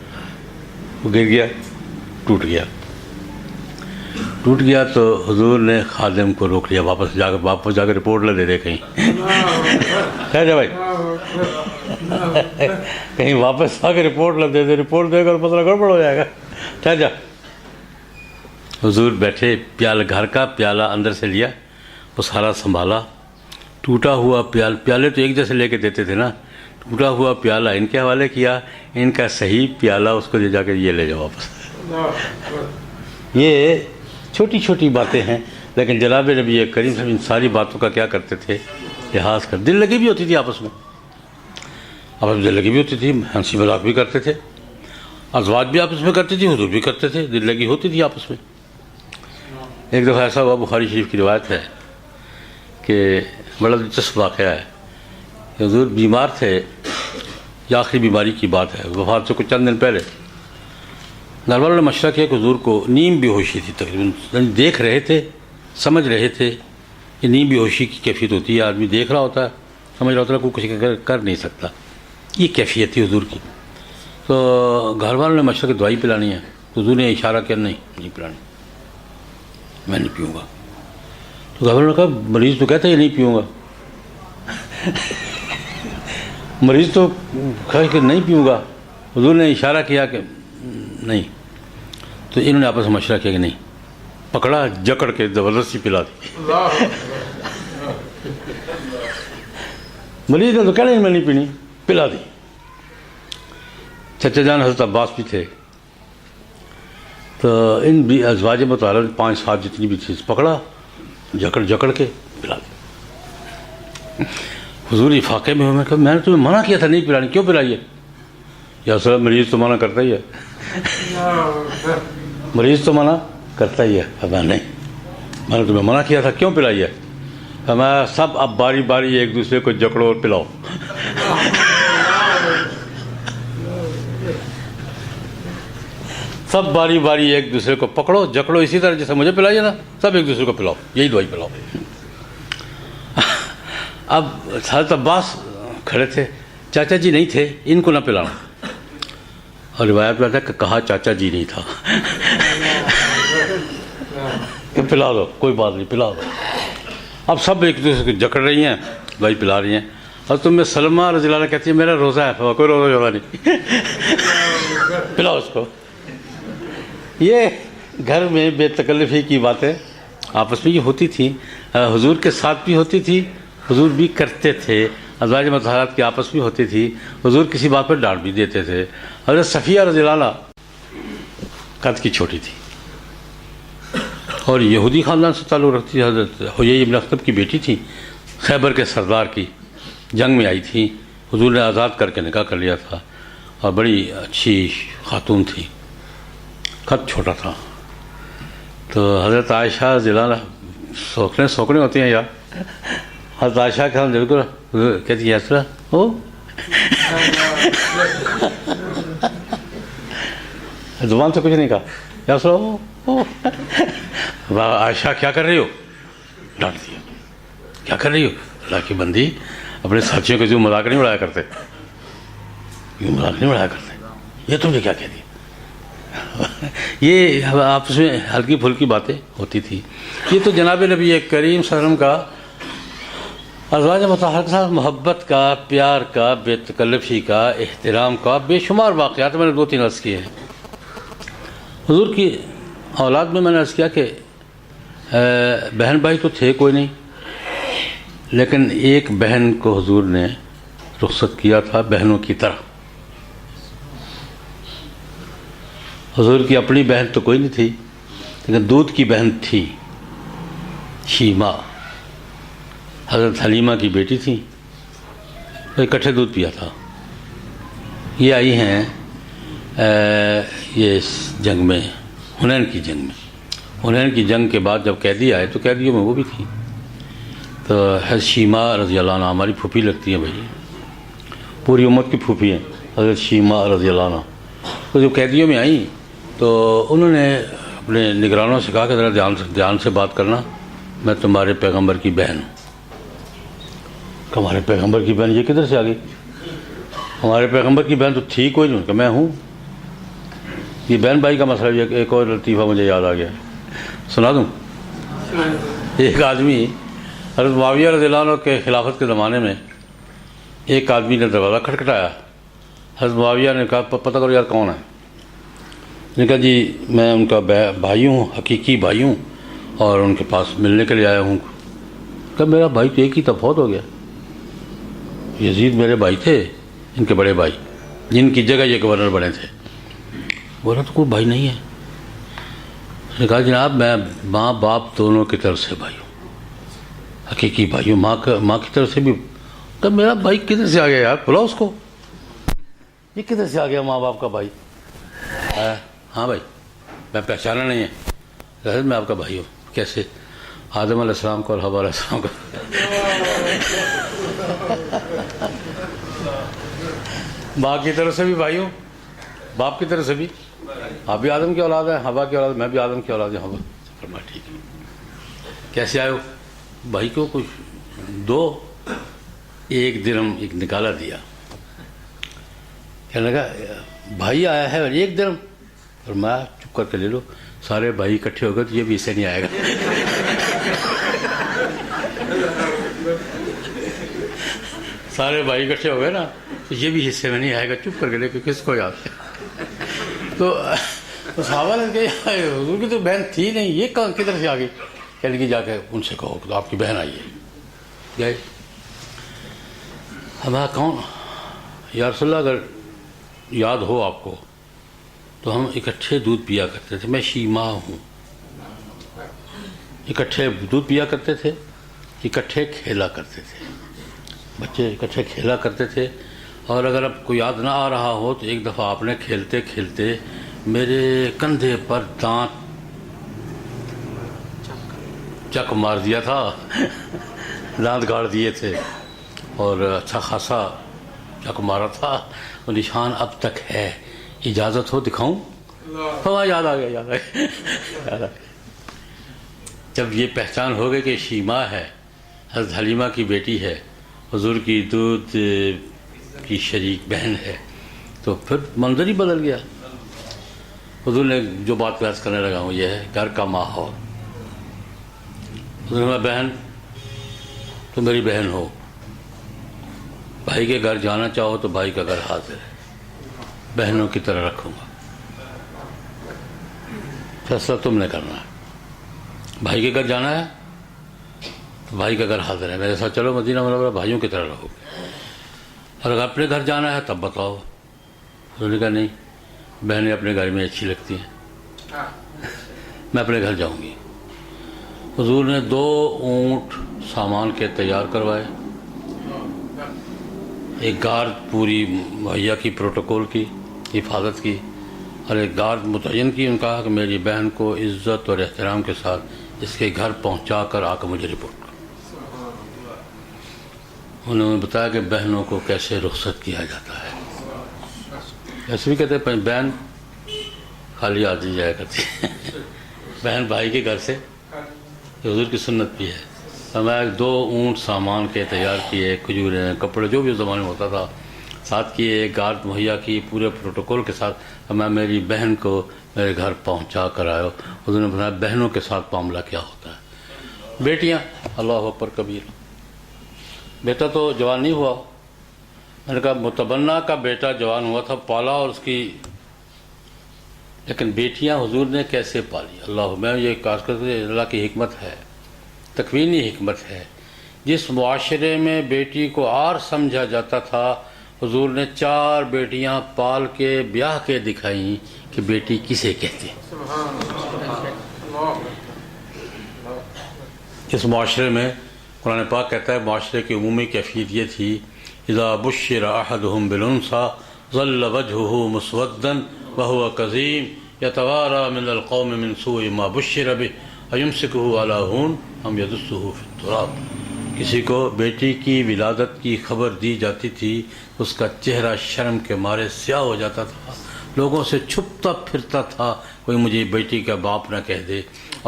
S1: وہ گر گیا، ٹوٹ گیا تو حضور نے خادم کو روک لیا، واپس جا کے رپورٹ لے دے کہیں، کہہ جا بھائی کہیں واپس آ کے رپورٹ لے دے، رپورٹ دے کر مسئلہ گڑبڑ ہو جائے گا، کہہ جا۔ حضور بیٹھے، گھر کا پیالہ اندر سے لیا، وہ سارا سنبھالا، ٹوٹا ہوا پیالے تو ایک جیسے لے کے دیتے تھے نا، ٹوٹا ہوا پیالہ ان کے حوالے کیا، ان کا صحیح پیالہ اس کو جا کے یہ لے جاؤ واپس۔ یہ چھوٹی چھوٹی باتیں ہیں، لیکن جناب نبی کریم صاحب ان ساری باتوں کا کیا کرتے تھے؟ لحاظ کر، دل لگی بھی ہوتی تھی آپس میں، دل لگی بھی ہوتی تھی، ہنسی مذاق بھی کرتے تھے، ازواج بھی آپس میں کرتی تھی، حضور بھی کرتے تھے، دل لگی ہوتی تھی آپس میں۔ ایک دفعہ ایسا ہوا، بخاری شریف کی روایت ہے کہ بڑا دلچسپ واقعہ ہے، حضور بیمار تھے، یہ آخری بیماری کی بات ہے، وفات سے کچھ چند دن پہلے۔ گھر والوں نے مشورہ کیا کہ حضور کو نیم بے ہوشی تھی، تقریباً دیکھ رہے تھے، سمجھ رہے تھے کہ نیم بے ہوشی کی کیفیت ہوتی ہے، آدمی دیکھ رہا ہوتا ہے، سمجھ رہا ہوتا ہے کوئی کچھ کر نہیں سکتا، یہ کیفیت تھی حضور کی۔ تو گھر والوں نے مشورہ کی دوائی پلانی ہے، تو حضور نے اشارہ کیا نہیں پلانی، میں نہیں پیوں گا۔ تو گھر والوں نے کہا مریض تو کہتا ہے یہ نہیں پیوں گا، مریض تو کہا کہ نہیں پیوں گا، حضور نے اشارہ کیا کہ نہیں۔ تو انہوں نے آپس میں مشورہ کیا کہ نہیں، پکڑا، جکڑ کے زبردستی پلا دی۔ مریض نے تو کہنا میں نہیں پینی، پلا دی۔ چچا جان حضرت عباس بھی تھے، تو ان بھی ازواج مطہرات 5-7 جتنی بھی تھی، پکڑا، جکڑ کے پلا دی۔ حضور فاقے میں ہوئے، میں نے تمہیں منع کیا تھا نہیں پلانی، کیوں پلائیے؟ یا رسول اللہ مریض تو منع کرتا ہی ہے، مریض تو منع کرتا ہی ہے۔ نہیں، میں نے تمہیں منع کیا تھا، کیوں پلائیے؟ ہمارا سب اب باری باری ایک دوسرے کو جکڑو اور پلاؤ۔ سب باری باری ایک دوسرے کو پکڑو، جکڑو، اسی طرح جیسے مجھے پلائیے نا، سب ایک دوسرے کو پلاؤ، یہی دوائی پلاؤ۔ اب حضرت عباس کھڑے تھے، چاچا جی نہیں تھے، ان کو نہ پلانا، اور روایت میں تھا کہ کہا چاچا جی نہیں تھا کہ پلا دو، کوئی بات نہیں، پلا دو۔ اب سب ایک دوسرے کو جکڑ رہی ہیں، دوائی پلا رہی ہیں، اور تم سلمہ رضی اللہ عنہ کہتی ہے میرا روزہ ہے، کوئی روزہ نہیں، پلاؤ اس کو۔ یہ گھر میں بے تکلفی کی باتیں آپس میں یہ ہوتی تھیں، حضور کے ساتھ بھی ہوتی تھی، حضور بھی کرتے تھے، ازواج مطہرات کی آپس میں ہوتی تھی، حضور کسی بات پر ڈانٹ بھی دیتے تھے۔ حضرت صفیہ رضی اللہ عنہ قد کی چھوٹی تھی اور یہودی خاندان سے تعلق رکھتی تھی، حضرت حیی بن اخطب کی بیٹی تھی، خیبر کے سردار کی، جنگ میں آئی تھی، حضور نے آزاد کر کے نکاح کر لیا تھا اور بڑی اچھی خاتون تھی، قد چھوٹا تھا۔ تو حضرت عائشہ رضی اللہ عنہ سوکنے ہوتی ہیں یار، حضرت عائشہ کے ہم بالکل کہتی ہے ایسا ہو زبان سے کچھ نہیں کہا، یا سو عائشہ کیا کر رہی ہو، ڈانٹ دیا، کیا کر رہی ہو، اللہ کی بندی اپنے ساتھیوں کے جو مذاق نہیں اڑایا کرتے، یوں مذاق نہیں اڑایا کرتے، یہ تم نے کیا کہہ دیا۔ یہ آپس میں ہلکی پھلکی باتیں ہوتی تھی۔ یہ تو جناب نبی کریم صلی اللہ علیہ وسلم کا ازواج مطہرات کے ساتھ محبت کا، پیار کا، بے تکلفی کا، احترام کا بے شمار واقعات میں نے 2-3 عرض کیے ہیں۔ حضور کی اولاد میں نے عرض کیا کہ بہن بھائی تو تھے کوئی نہیں، لیکن ایک بہن کو حضور نے رخصت کیا تھا بہنوں کی طرح۔ حضور کی اپنی بہن تو کوئی نہیں تھی، لیکن دودھ کی بہن تھی، شیما، حضرت حلیمہ کی بیٹی تھی، وہ اکٹھے دودھ پیا تھا۔ یہ آئی ہیں یہ اس جنگ میں، حنین کی جنگ میں، حنین کی جنگ کے بعد جب قیدی آئے تو قیدیوں میں وہ بھی تھی۔ تو حضرت شیما رضی اللہ عنہ ہماری پھوپھی لگتی ہیں بھائی، پوری امت کی پھوپھی ہیں حضرت شیما رضی اللہ عنہ۔ تو جب قیدیوں میں آئیں تو انہوں نے اپنے نگرانوں سے کہا کہ ذرا دھیان سے بات کرنا، میں تمہارے پیغمبر کی بہن ہوں۔ کہ ہمارے پیغمبر کی بہن یہ کدھر سے آ گئی، ہمارے پیغمبر کی بہن تو تھی کوئی نہیں، کہ میں ہوں۔ یہ بہن بھائی کا مسئلہ بھی ایک اور لطیفہ مجھے یاد آ گیا، سنا دوں۔ ایک آدمی حضرت معاویہ رضی اللہ عنہ کے خلافت کے زمانے میں ایک آدمی نے دروازہ کھٹکھٹایا، حضرت معاویہ نے کہا پتہ کرو یار کون ہے۔ نے کہا جی میں ان کا بھائی ہوں، حقیقی بھائی ہوں، اور ان کے پاس ملنے کے لیے آیا ہوں۔ کہ میرا بھائی تو ایک ہی تب فوت ہو گیا، یزید میرے بھائی تھے، ان کے بڑے بھائی جن کی جگہ یہ گورنر بنے تھے۔ بولا تو کوئی بھائی نہیں ہے۔ اس نے کہا جناب میں ماں باپ دونوں کی طرف سے بھائی ہوں، حقیقی بھائی ہوں، ماں کی طرف سے بھی۔ کہ میرا بھائی کدھر سے آ گیا یار، بلاؤ اس کو، یہ کدھر سے آ گیا ماں باپ کا بھائی۔ ہاں بھائی میں پہچانا نہیں ہے، میں آپ کا بھائی ہوں۔ کیسے؟ آدم علیہ السلام کو اور حوا علیہ السلام کو۔ ماں کی طرف سے بھی بھائی ہوں، باپ کی طرف سے بھی، آپ بھی آدم کی اولاد ہے، حوا کی اولاد، میں بھی آدم کی اولاد ہوں۔ حوا ٹھیک ہے، کیسے آئے ہو؟ بھائی کو کچھ دو، 1 درہم ایک نکالا دیا۔ کہنے لگا بھائی آیا ہے اور 1 درہم، اور میں چپ کر کے لے لو۔ سارے بھائی اکٹھے ہو گئے تو یہ بھی اسے نہیں آئے گا۔ سارے بھائی اکٹھے ہو گئے نا تو یہ بھی حصے میں نہیں آئے گا، چپ کر کے لے کے کس کو یاد ہے۔ تو صحابہ نے کہا حضور کی تو بہن تھی نہیں، یہ کدھر سے آ گئی؟ کہنے لگی جا کے ان سے کہو کہ آپ کی بہن آئی ہے۔ گئے، ہمارا کون یا رسول اللہ، اگر یاد ہو آپ کو تو ہم اکٹھے دودھ پیا کرتے تھے، میں شیما ہوں، اکٹھے دودھ پیا کرتے تھے، اکٹھے کھیلا کرتے تھے، بچے اکٹھے کھیلا کرتے تھے۔ اور اگر اب کوئی یاد نہ آ رہا ہو تو ایک دفعہ آپ نے کھیلتے کھیلتے میرے کندھے پر دانت چک مار دیا تھا، دانت گاڑ دیے تھے اور اچھا خاصا چک مارا تھا، وہ نشان اب تک ہے، اجازت ہو دکھاؤں؟ ہاں یاد آ گیا، یاد آ گیا، یاد آ گیا۔ جب یہ پہچان ہو گئی کہ شیما ہے، حضرت حلیمہ کی بیٹی ہے، حضور کی دودھ کی شریک بہن ہے، تو پھر منظر ہی بدل گیا۔ حضور نے جو بات پیاس کرنے لگا ہوں یہ ہے گھر کا ماحول۔ حضور نے بہن تو میری بہن ہو، بھائی کے گھر جانا چاہو تو بھائی کا گھر حاضر ہے، بہنوں کی طرح رکھوں گا۔ فیصلہ تم نے کرنا ہے. بھائی کے گھر جانا ہے تو بھائی کا گھر حاضر ہے، میرے ساتھ چلو مدینہ منورہ، بھائیوں کی طرح رہو گے. اور اگر اپنے گھر جانا ہے تب بتاؤ. انہوں نے کہا نہیں، بہنیں اپنے گھر میں اچھی لگتی ہیں، میں اپنے گھر جاؤں گی. حضور نے 2 اونٹ سامان کے تیار کروائے، ایک گارڈ پوری مہیا کی، پروٹوکول کی، حفاظت کی، اور ایک گارڈ متعین کی. ان کہا کہ میری بہن کو عزت اور احترام کے ساتھ اس کے گھر پہنچا کر آ کر مجھے رپورٹ کرو. انہوں نے بتایا کہ بہنوں کو کیسے رخصت کیا جاتا ہے. ایسے بھی کہتے ہیں بہن خالی آتی جایا کرتی ہے، بہن بھائی کے گھر سے، حضور کی سنت بھی ہے. میں 2 اونٹ سامان کے تیار کیے، کھجوریں، کپڑے، جو بھی اس زمانے میں ہوتا تھا ساتھ کیے، ایک گارڈ مہیا کی پورے پروٹوکول کے ساتھ. میں میری بہن کو میرے گھر پہنچا کر آیا. حضور نے بتایا بہنوں کے ساتھ معاملہ کیا ہوتا ہے. بیٹیاں، اللہ اکبر کبیر، بیٹا تو جوان نہیں ہوا. میں نے کہا متبنہ کا بیٹا جوان ہوا تھا، پالا، اور اس کی، لیکن بیٹیاں حضور نے کیسے پالی. اللہ، میں یہ کاش کرتے اللہ کی حکمت ہے، تکوینی حکمت ہے. جس معاشرے میں بیٹی کو آر سمجھا جاتا تھا، حضور نے 4 بیٹیاں پال کے بیاہ کے دکھائیں کہ بیٹی کسے کہتے ہیں. اس معاشرے میں قرآن پاک کہتا ہے معاشرے کی عمومی کیفیت یہ تھی، اذا بشر احدهم بالانثى ظل وجهه مسودا وهو كظيم يتوارى من القوم من سوء ما بشر به ايمسكه على هون ام يدسه في التراب. کسی کو بیٹی کی ولادت کی خبر دی جاتی تھی، اس کا چہرہ شرم کے مارے سیاہ ہو جاتا تھا، لوگوں سے چھپتا پھرتا تھا، کوئی مجھے بیٹی کا باپ نہ کہہ دے.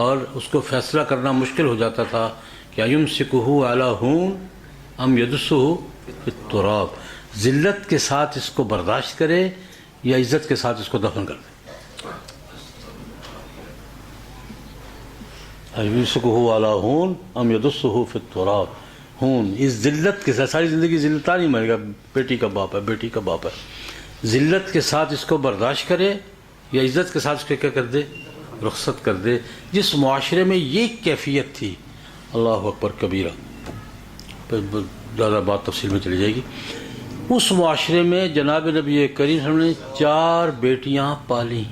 S1: اور اس کو فیصلہ کرنا مشکل ہو جاتا تھا کہ ایمسکہ علی ہون ام یدسہ فی التراب، ذلت کے ساتھ اس کو برداشت کرے یا عزت کے ساتھ اس کو دفن کر دے. ایمسکہ علی ہون ام یدسہ فی التراب. ہون، اس ذلت کے ساتھ، ساری زندگی ذلتا نہیں مرے گا، بیٹی کا باپ ہے، بیٹی کا باپ ہے. ذلت کے ساتھ اس کو برداشت کرے یا عزت کے ساتھ اس کو کیا کر دے، رخصت کر دے. جس معاشرے میں یہ کیفیت تھی، اللہ اکبر کبیرہ، زیادہ بات تفصیل میں چلی جائے گی. اس معاشرے میں جناب نبی کریم صلی اللہ علیہ وسلم نے 4 بیٹیاں پالی،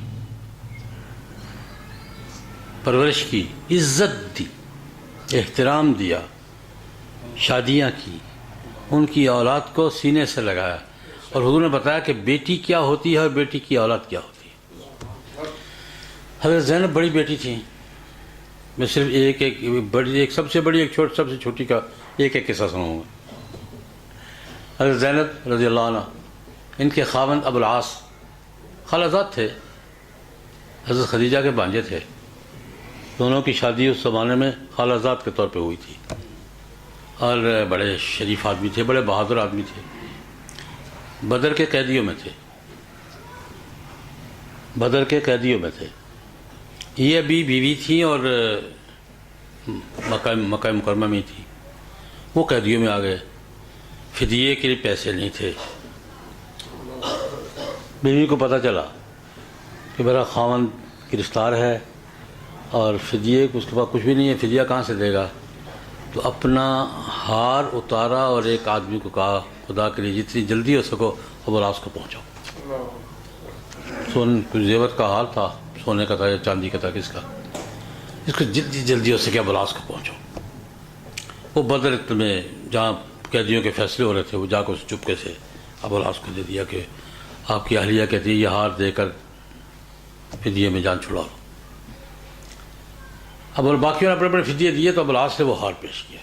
S1: پرورش کی، عزت دی، احترام دیا، شادیاں کی، ان کی اولاد کو سینے سے لگایا. اور حضور نے بتایا کہ بیٹی کیا ہوتی ہے اور بیٹی کی اولاد کیا ہوتی ہے. حضرت زینب بڑی بیٹی تھیں. میں صرف ایک سب سے بڑی، ایک سب سے چھوٹی کا ایک قصہ سناؤں گا. حضرت زینب رضی اللہ عنہ، ان کے خاوند ابو العاص خالزاد تھے، حضرت خدیجہ کے بھانجے تھے. دونوں کی شادی اس زمانے میں خالزاد کے طور پہ ہوئی تھی، اور بڑے شریف آدمی تھے، بڑے بہادر آدمی تھے. بدر کے قیدیوں میں تھے، بدر کے قیدیوں میں تھے. یہ ابھی بیوی تھیں اور مکہ مکرمہ میں تھی. وہ قیدیوں میں آ گئے. فدیے کے لیے پیسے نہیں تھے. بیوی کو پتہ چلا کہ میرا خاوند گرفتار ہے اور فدیے اس کے پاس کچھ بھی نہیں ہے، فدیہ کہاں سے دے گا. تو اپنا ہار اتارا اور ایک آدمی کو کہا خدا کے لیے جتنی جلدی ہو سکو ابو العاص کو پہنچاؤ. کچھ زیور کا حال تھا، سونے کا تھا یا چاندی کا تھا، کس کا، اس کو جتنی جلدی ہو سکے ابو العاص کو پہنچاؤ. وہ بدر میں جہاں قیدیوں کے فیصلے ہو رہے تھے، وہ جا کر چپکے سے ابو العاص کو دے دیا کہ آپ کی اہلیہ کہتی ہے یہ ہار دے کر فدیے میں جان چھڑا لو. اب باقیوں نے اپنے اپنے فدیے دیے تو ابو العاص نے وہ ہار پیش کیا.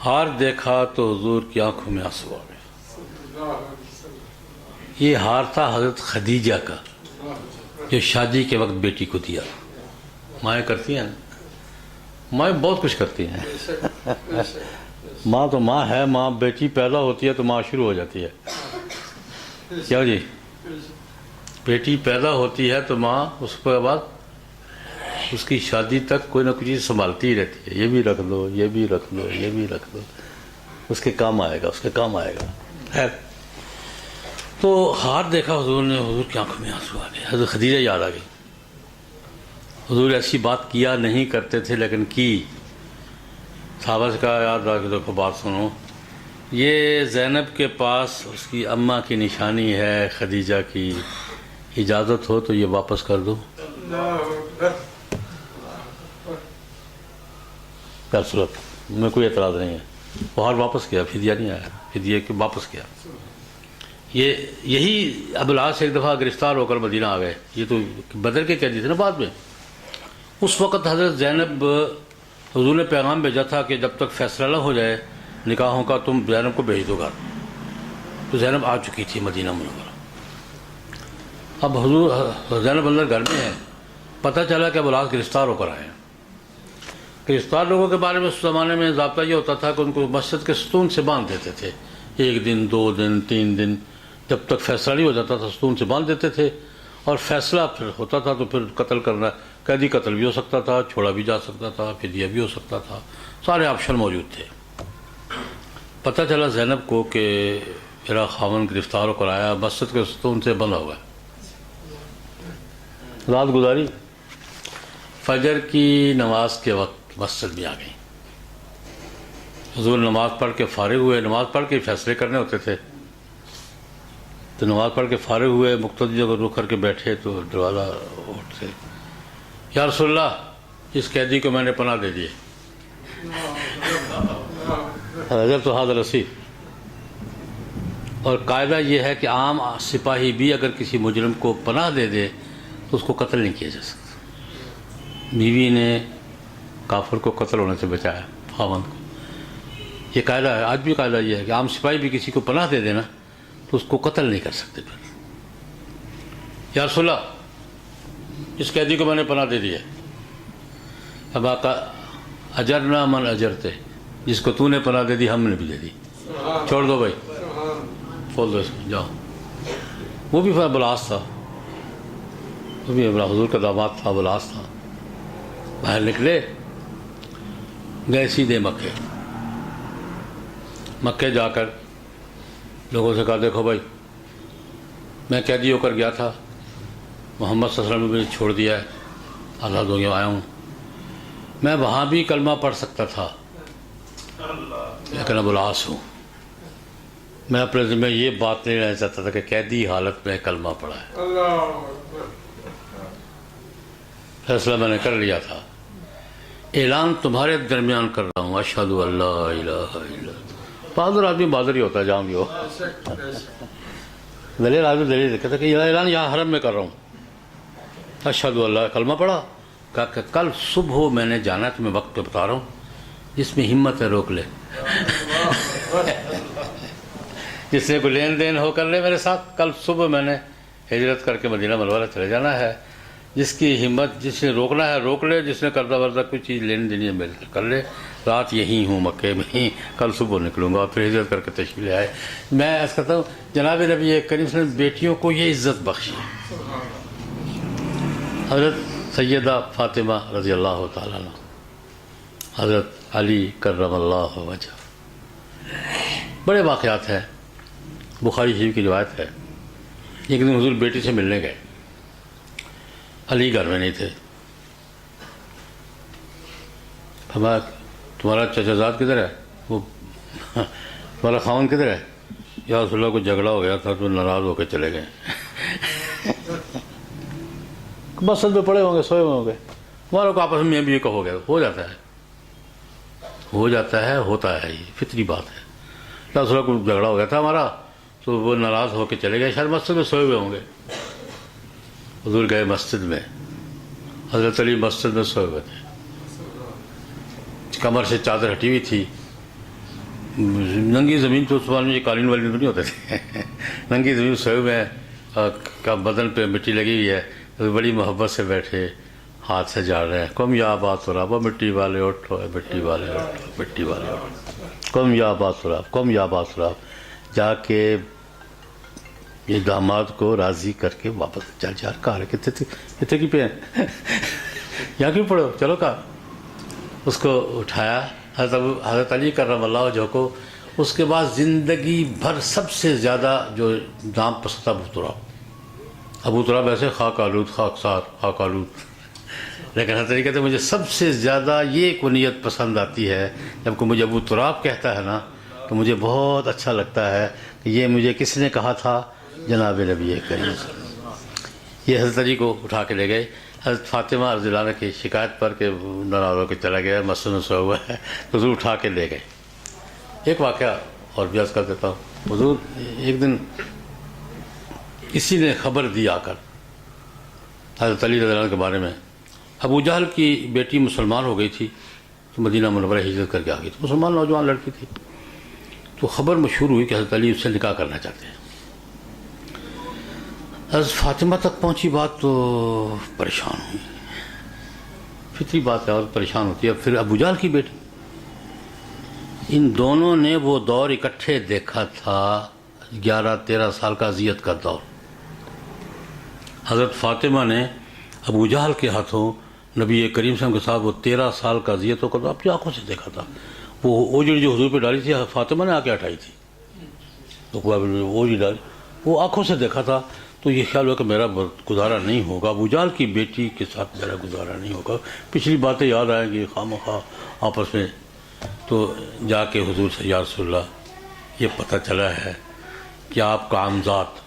S1: ہار دیکھا تو حضور کی آنکھوں میں آنسو آ گئے. یہ ہار تھا حضرت خدیجہ کا، جو شادی کے وقت بیٹی کو دیا. مائیں کرتی ہیں، مائیں بہت کچھ کرتی ہیں. ماں تو ماں ہے، ماں بیٹی پیدا ہوتی ہے تو ماں شروع ہو جاتی ہے. کیا جی، بیٹی پیدا ہوتی ہے تو ماں اس کے بعد اس کی شادی تک کوئی نہ کوئی چیز سنبھالتی ہی رہتی ہے. یہ بھی رکھ دو، یہ بھی رکھ دو، یہ بھی رکھ دو، اس کے کام آئے گا، اس کے کام آئے گا. خیر، تو ہار دیکھا حضور نے، حضور کی آنکھوں میں آنسو آ گئے. حضرت خدیجہ یاد آ گئی. حضور ایسی بات کیا نہیں کرتے تھے لیکن کی. صحابہ سے کہا یاد رکھ دیکھو بات سنو، یہ زینب کے پاس اس کی اماں کی نشانی ہے خدیجہ کی، اجازت ہو تو یہ واپس کر دو. کیا صورت میں کوئی اعتراض نہیں ہے. باہر واپس کیا، فدیہ نہیں آیا، فدیہ کے واپس کیا. یہی ابوالعاص ایک دفعہ گرفتار ہو کر مدینہ آ گئے. یہ تو بدر کے قیدی تھے نا بعد میں. اس وقت حضرت زینب، حضور نے پیغام بھیجا تھا کہ جب تک فیصلہ نہ ہو جائے نکاحوں کا تم زینب کو بھیج دو گھر. تو زینب آ چکی تھی مدینہ منورہ. اب حضور زینب اندر گھر میں ہے، پتہ چلا کہ ابوالعاص گرفتار ہو کر آئے ہیں. گرفتار لوگوں کے بارے میں اس زمانے میں ضابطہ یہ ہوتا تھا کہ ان کو مسجد کے ستون سے باندھ دیتے تھے. 1 دن 2 دن 3 دن، جب تک فیصلہ نہیں ہو جاتا تھا ستون سے باندھ دیتے تھے. اور فیصلہ پھر ہوتا تھا تو پھر قتل کرنا، قیدی قتل بھی ہو سکتا تھا، چھوڑا بھی جا سکتا تھا، فدیہ بھی ہو سکتا تھا، سارے آپشن موجود تھے. پتہ چلا زینب کو کہ میرا خاوند گرفتار ہو کر آیا، مسجد کے ستون سے بندھا ہوا ہے. رات گزاری، فجر کی نماز کے وقت مسجد میں آ گئی. حضور نماز پڑھ کے فارغ ہوئے. نماز پڑھ کے فیصلے کرنے ہوتے تھے تو نماز پڑھ کے فارغ ہوئے. مقتدی جب رک کر کے بیٹھے تو دروازہ اٹھتے، یا رسول اللہ اس قیدی کو میں نے پناہ دے دیے. حضرت تو حاضر رسید. اور قاعدہ یہ ہے کہ عام سپاہی بھی اگر کسی مجرم کو پناہ دے دے تو اس کو قتل نہیں کیا جا سکتا. بیوی نے کافر کو قتل ہونے سے بچایا، خاوند کو. یہ قاعدہ ہے، آج بھی قاعدہ یہ ہے کہ عام سپاہی بھی کسی کو پناہ دے دینا تو اس کو قتل نہیں کر سکتے. پھر یا رسول اللہ اس قیدی کو میں نے پناہ دے دی ہے. اب آقا اجرنا من اجرتے، جس کو تو نے پناہ دے دی ہم نے بھی دے دی، چھوڑ دو بھائی، کھول دو اس کو، جاؤ. وہ بھی ابوالعاص تھا، وہ بھی حضور کا داماد تھا، ابوالعاص تھا. باہر نکلے، گئے سیدھے مکے. مکے جا کر لوگوں سے کہا دیکھو بھائی میں قیدی ہو کر گیا تھا، محمد صلی اللہ علیہ وسلم نے چھوڑ دیا ہے، آزاد ہو گیا آیا ہوں. میں وہاں بھی کلمہ پڑھ سکتا تھا لیکن ابوالعاص ہوں. میں اپنے ذمہ یہ بات نہیں رہنا چاہتا تھا کہ قیدی حالت میں کلمہ پڑھا ہے. فیصلہ میں نے کر لیا تھا. اعلان تمہارے درمیان کر رہا ہوں، اشہد ان لا الہ الا اللہ. بہادر آدمی بہادر ہی ہوتا ہے جہاں بھی ہو. دلیل آدمی دلیل کہتا کہ یہ اعلان یہاں حرم میں کر رہا ہوں، اشہد اللہ. کلمہ پڑھا. کہا کہ کل صبح میں نے جانا ہے، تمہیں وقت پہ بتا رہا ہوں، جس میں ہمت ہے روک لے. جس نے کوئی لین دین ہو کر لے میرے ساتھ. کل صبح میں نے ہجرت کر کے مدینہ منورہ چلے جانا ہے. جس کی ہمت، جس نے روکنا ہے روک لے، جس نے کردہ وردہ کوئی چیز لین دینی ہے میرے سے کر لے. رات یہیں ہوں مکے میں ہی، کل صبح نکلوں گا. پھر ہجرت کر کے تشریف لے آئے. میں ایسا کہتا ہوں جناب نبی کریم صلی اللہ علیہ وسلم بیٹیوں کو یہ عزت بخشی. حضرت سیدہ فاطمہ رضی اللہ تعالیٰ عنہ، حضرت علی کرم اللہ وجہ، بڑے واقعات ہیں. بخاری شریف کی روایت ہے. ایک دن حضور بیٹی سے ملنے گئے، علی گھر میں نہیں تھے. ہمارا تمہارا چچا زاد کدھر ہے، وہ تمہارا خاوند کدھر ہے؟ یا رسول اللہ کو جھگڑا ہو گیا تھا تو ناراض ہو کے چلے گئے. مسجد میں پڑے ہوں گے، سوئے ہوئے ہوں گے. تمہارا کو آپس میں بھی ہو گیا، ہو جاتا ہے، ہو جاتا ہے، ہوتا ہے، یہ فطری بات ہے. یا رسول اللہ کو جھگڑا ہو گیا تھا ہمارا تو وہ ناراض ہو کے چلے گئے، شاید مسجد میں سوئے ہوئے ہوں گے. حضور گئے مسجد میں، حضرت علی مسجد میں سوئے ہوئے تھے. کمر سے چادر ہٹی ہوئی تھی، ننگی زمین تو اس زمانے میں یہ قالین والی نہیں ہوتے تھے. ننگی زمین سوئے ہوئے ہیں، کا بدن پہ مٹی لگی ہوئی ہے. بڑی محبت سے بیٹھے، ہاتھ سے جاڑ رہے ہیں، کم یا بات ہو رہا، وہ مٹی والے اٹھو، مٹی والے اٹھو، مٹی والے اٹھو، کم یا بات ہو رہا، کم یا بات ہو رہا. جا کے یہ داماد کو راضی کر کے واپس چل جا کہا رہے کتنے کی پہ ہیں یہاں کیوں پڑھو، چلو کہا. اس کو اٹھایا حضرت علی کرم اللہ وجہ کو. اس کے بعد زندگی بھر سب سے زیادہ جو نام پسند تھا ابو تراب. ابو تراب ایسے خاک آلود، خاکسار، خاک آلود. لیکن حضرت علی کہتے ہیں مجھے سب سے زیادہ یہ کنیت پسند آتی ہے، جب کوئی مجھے ابو تراب کہتا ہے نا تو مجھے بہت اچھا لگتا ہے کہ یہ مجھے کس نے کہا تھا؟ جناب نبی کریم صلی اللہ علیہ وسلم۔ یہ حضرت علی کو اٹھا کے لے گئے، حضرت فاطمہ رضی اللہ عنہ کی شکایت پر کہ ناراض ہو کے چلا گیا، مسنون سا ہوا ہے، تو حضور اٹھا کے لے گئے۔ ایک واقعہ اور بھی عرض کر دیتا ہوں۔ حضور ایک دن کسی نے خبر دی آ کر حضرت علی رضی اللہ عنہ کے بارے میں، ابو جہل کی بیٹی مسلمان ہو گئی تھی تو مدینہ منورہ ہجرت کر کے آ گئی تھی، مسلمان نوجوان لڑکی تھی، تو خبر مشہور ہوئی کہ حضرت علی اس سے نکاح کرنا چاہتے ہیں۔ حضرت فاطمہ تک پہنچی بات تو پریشان ہوئی، فطری بات ہے اور پریشان ہوتی ہے۔ پھر ابو جہل کی بیٹی، ان دونوں نے وہ دور اکٹھے دیکھا تھا، 11-13 سال کا اذیت کا دور۔ حضرت فاطمہ نے ابو جہل کے ہاتھوں نبی کریم صلی اللہ علیہ وسلم کے ساتھ وہ 13 سال کا اذیتوں کا اپنی آنکھوں سے دیکھا تھا۔ وہ اوجڑی جو حضور پہ ڈالی تھی فاطمہ نے آ کے ہٹائی تھی، تو اوجڑی ڈالی وہ آنکھوں سے دیکھا تھا، تو یہ خیال ہوا کہ میرا گزارا نہیں ہوگا، ابو جہل کی بیٹی کے ساتھ میرا گزارا نہیں ہوگا، پچھلی باتیں یاد آئیں گی خواہ آپس میں۔ تو جا کے حضور سے یا رسول اللہ یہ پتہ چلا ہے کہ آپ کا عمزات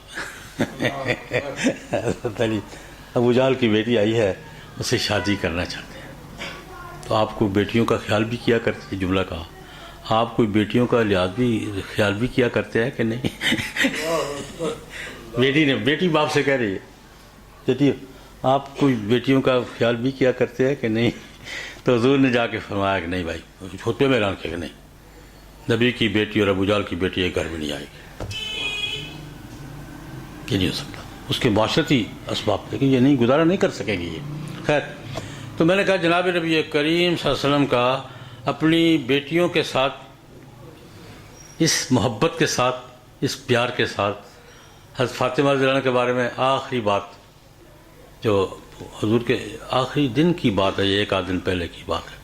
S1: حضرت علی ابو جہل کی بیٹی آئی ہے، اسے شادی کرنا چاہتے ہیں، تو آپ کو بیٹیوں کا خیال بھی کیا کرتے ہیں، جملہ کہا، آپ کوئی بیٹیوں کا لحاظ بھی خیال بھی کیا کرتے ہیں کہ نہیں؟ بیٹی باپ سے کہہ رہی ہے، بیٹی آپ کوئی بیٹیوں کا خیال بھی کیا کرتے ہیں کہ نہیں؟ تو حضور نے جا کے فرمایا کہ نہیں بھائی، خطبے میں اعلان کیا کہ نہیں، نبی کی بیٹی اور ابو جہل کی بیٹی ایک گھر میں نہیں آئے گی، یہ نہیں ہو سکتا، اس کے معاشرتی اسباب، لیکن یہ نہیں، گزارا نہیں کر سکے گی یہ۔ خیر، تو میں نے کہا جناب نبی کریم صلی اللہ علیہ وسلم کا اپنی بیٹیوں کے ساتھ اس محبت کے ساتھ، اس پیار کے ساتھ، حضرت فاطمہ رضی اللہ عنہ کے بارے میں آخری بات جو حضور کے آخری دن کی بات ہے، یہ 1 آدھ دن پہلے کی بات ہے،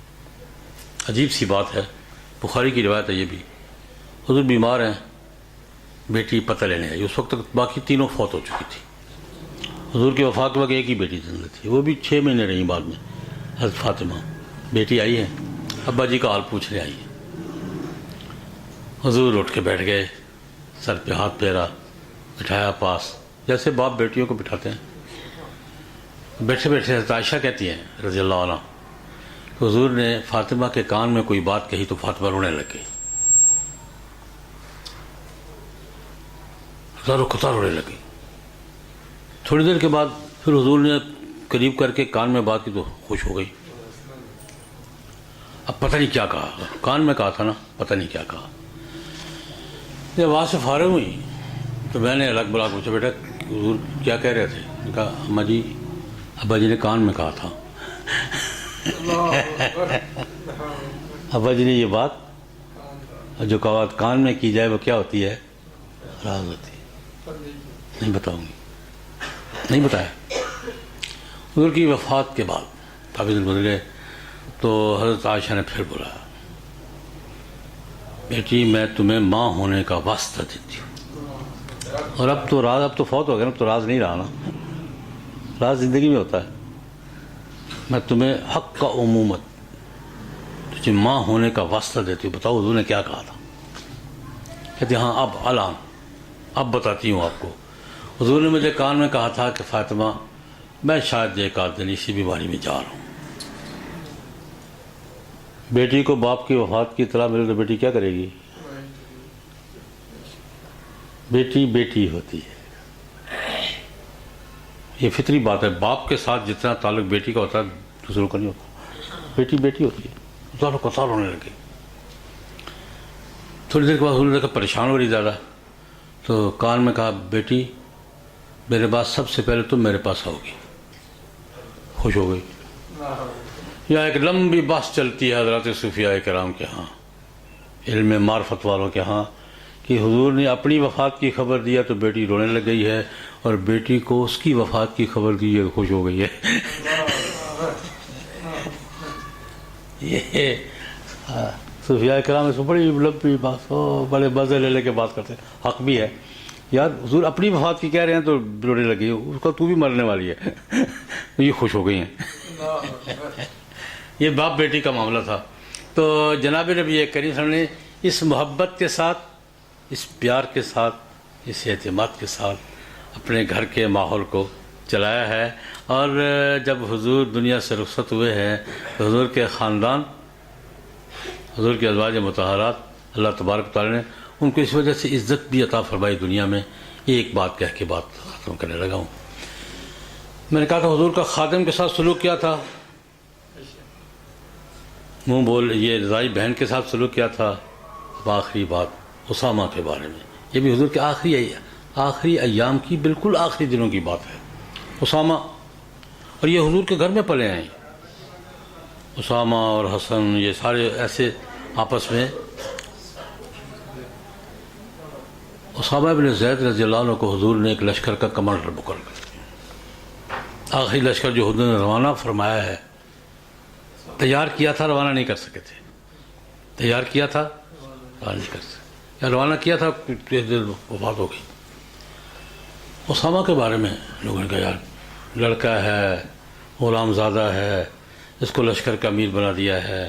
S1: عجیب سی بات ہے، بخاری کی روایت ہے یہ بھی۔ حضور بیمار ہیں، بیٹی پتہ لینے آئی، اس وقت تک باقی تینوں فوت ہو چکی تھی، حضور کی وفات کے وقت ایک ہی بیٹی زندہ تھی، وہ بھی 6 مہینے رہی بعد میں۔ حضرت فاطمہ بیٹی آئی ہے، ابا جی کا حال پوچھنے آئی ہے۔ حضور اٹھ کے بیٹھ گئے، سر پہ ہاتھ پھیرا، بٹھایا پاس، جیسے باپ بیٹیوں کو بٹھاتے ہیں۔ بیٹھے بیٹھے حضرت عائشہ کہتی ہیں رضی اللہ عنہ، تو حضور نے فاطمہ کے کان میں کوئی بات کہی تو فاطمہ رونے لگ گئی، ہزاروں قطار رونے لگی۔ تھوڑی دیر کے بعد پھر حضور نے قریب کر کے کان میں بات کی تو خوش ہو گئی۔ اب پتہ نہیں کیا کہا، کان میں کہا تھا نا، پتہ نہیں کیا کہا۔ جب وہاں سے فارغ ہوئی تو میں نے الگ بلا پوچھا، بیٹا حضور کیا کہہ رہے تھے؟ نے کہا اماں جی، ابا جی نے کان میں کہا تھا۔ ابا جی نے یہ بات جو بات کان میں کی جائے وہ کیا ہوتی ہے؟ راز ہوتی ہے، نہیں بتاؤں گی، نہیں بتایا۔ حضور کی وفات کے بعد کافی دن گزر گئے تو حضرت عائشہ نے پھر بولا، بیٹی میں تمہیں ماں ہونے کا واسطہ دیتی ہوں، اور اب تو راز، اب تو فوت ہو گیا نا، اب تو راز نہیں رہا نا، راز زندگی میں ہوتا ہے۔ میں تمہیں حق کا عمومت، تجھے ماں ہونے کا واسطہ دیتی ہوں، بتاؤ حضور نے کیا کہا تھا؟ کہتے ہاں اب الان، اب بتاتی ہوں آپ کو۔ حضور نے مجھے کان میں کہا تھا کہ فاطمہ میں شاید 1 آدھ دن اسی بیماری میں جا رہا ہوں۔ بیٹی کو باپ کی وفات کی اطلاع ملے تو بیٹی کیا کرے گی؟ بیٹی بیٹی ہوتی ہے، یہ فطری بات ہے، باپ کے ساتھ جتنا تعلق بیٹی کا ہوتا ہے دوسروں کا نہیں ہوتا، بیٹی بیٹی ہوتی ہے۔ ذرا قطار ہونے لگے، تھوڑی دیر کے بعد حضور نے دیکھا پریشان ہو رہی زیادہ، تو کان میں کہا بیٹی میرے بعد سب سے پہلے تم میرے پاس آؤ گی۔ خوش ہو گئی۔ یہاں ایک لمبی بحث چلتی ہے حضرات صوفیاء کرام کے ہاں، علم معرفت والوں کے ہاں، کہ حضور نے اپنی وفات کی خبر دیا تو بیٹی رونے لگ گئی ہے، اور بیٹی کو اس کی وفات کی خبر دی ہے خوش ہو گئی ہے۔ یہ صوفیاء کرام اس کو بڑی لمبی بات، بڑے مزے لے کے بات کرتے ہیں، حق بھی ہے یار، حضور اپنی وفات کی کہہ رہے ہیں تو رونے لگی، اس کا تو بھی مرنے والی ہے، یہ خوش ہو گئی ہیں۔ یہ باپ بیٹی کا معاملہ تھا. تو جناب نبی کریم صلی اللہ علیہ وسلم نے اس محبت کے ساتھ، اس پیار کے ساتھ، اس اعتماد کے ساتھ اپنے گھر کے ماحول کو چلایا ہے. اور جب حضور دنیا سے رخصت ہوئے ہیں تو حضور کے خاندان، حضور کے ازواج مطہرات، اللہ تبارک تعالیٰ نے ان کو اس وجہ سے عزت بھی عطا فرمائی دنیا میں. ایک بات کہہ کے بات ختم کرنے لگا ہوں. میں نے کہا تھا حضور کا خادم کے ساتھ سلوک کیا تھا، منہ بول یہ رضائی بہن کے ساتھ سلوک کیا تھا. اب آخری بات اسامہ کے بارے میں، یہ بھی حضور کے آخری ایام کی، بالکل آخری دنوں کی بات ہے. اسامہ، اور یہ حضور کے گھر میں پلے ہیں. اسامہ اور حسن یہ سارے ایسے آپس میں. اسامہ بن زید رضی اللہ عنہ کو حضور نے ایک لشکر کا کمانڈر مقرر کر دیا. آخری لشکر جو حضور نے روانہ فرمایا ہے، تیار کیا تھا، روانہ نہیں کر سکے تھے. تیار کیا تھا، روانہ نہیں کر سکے، یا روانہ کیا تھا، وفات ہو گئی. اسامہ کے بارے میں لوگوں نے کہا یار لڑکا ہے، غلام زادہ ہے، اس کو لشکر کا امیر بنا دیا ہے.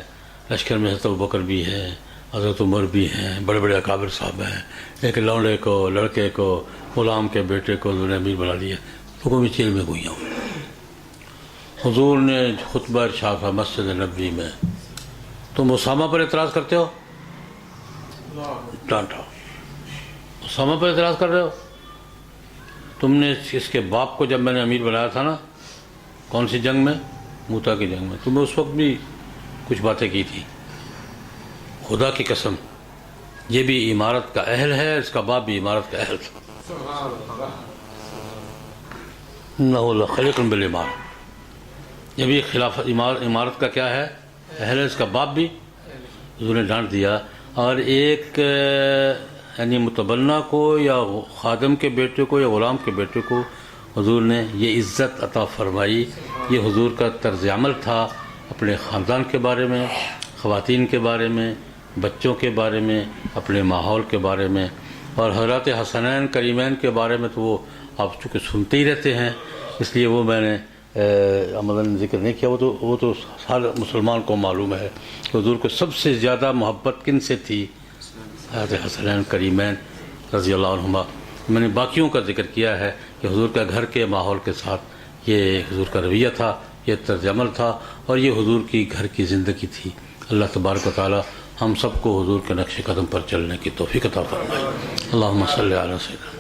S1: لشکر میں حضرت ابوبکر بھی ہے، حضرت عمر بھی ہیں، بڑے بڑے اکابر صاحب ہیں. ایک لونڈے کو، لڑکے کو، غلام کے بیٹے کو حضور نے امیر بنا دیا. لوگوں میں چیل میں گوئیاں ہوئی. حضور نے خطبہ ارشاد تھا مسجد نبوی میں، تم اسامہ پر اعتراض کرتے ہو؟ ڈانٹا. اسامہ پر اعتراض کر رہے ہو؟ تم نے اس کے باپ کو جب میں نے امیر بنایا تھا نا، کون سی جنگ میں؟ موتا کی جنگ میں. تم نے اس وقت بھی کچھ باتیں کی تھی. خدا کی قسم یہ بھی عمارت کا اہل ہے، اس کا باپ بھی عمارت کا اہل تھا. انہ لخلیق بالعمارہ، یہ بھی خلافت عمارت کا کیا ہے؟ اہل ہے. اس کا باپ بھی. حضور نے ڈانٹ دیا. اور ایک یعنی متبنہ کو یا خادم کے بیٹے کو یا غلام کے بیٹے کو حضور نے یہ عزت عطا فرمائی. یہ حضور کا طرز عمل تھا اپنے خاندان کے بارے میں، خواتین کے بارے میں، بچوں کے بارے میں، اپنے ماحول کے بارے میں. اور حضرات حسنین کریمین کے بارے میں تو وہ آپ چونکہ سنتے ہی رہتے ہیں، اس لیے وہ میں نے عملاً ذکر نہیں کیا. وہ تو ہر مسلمان کو معلوم ہے کہ حضور کو سب سے زیادہ محبت کن سے تھی؟ حضرت حسنین کریمین رضی اللہ عنہما. میں نے باقیوں کا ذکر کیا ہے کہ حضور کا گھر کے ماحول کے ساتھ یہ حضور کا رویہ تھا، یہ طرز عمل تھا، اور یہ حضور کی گھر کی زندگی تھی. اللہ تبارک و تعالی ہم سب کو حضور کے نقش قدم پر چلنے کی توفیق عطا فرمائے. اللہم صلی علی سیدنا.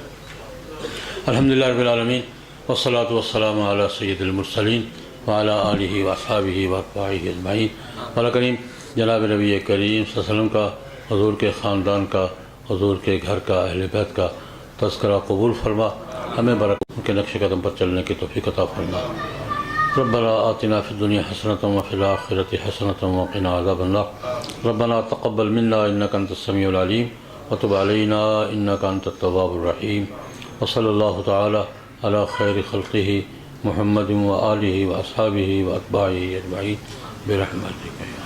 S1: الحمدللہ رب العالمین، والصلاة والسلام علی سید المرسلین وعلی آلہ واصحابہ واتباعہ اجمعین. مولا کریم جناب نبی کریم صلی اللہ علیہ وسلم کا، حضور کے خاندان کا، حضور کے گھر کا، اہل بیت کا تذکرہ قبول فرما. ہمیں برکت کے نقش قدم پر چلنے کی توفیق عطا فرما. ربنا آتنا فی الدنیا حسنۃ وفی الآخرۃ حسنۃ وقنا عذاب النار. ربنا تقبل منا انک انت السمیع العلیم وتب علینا انک انت التواب الرحیم. وصلی اللہ تعالی علی خیر خلقہ محمد وآلہ واصحابہ واتباعہ اجمعین برحمتک.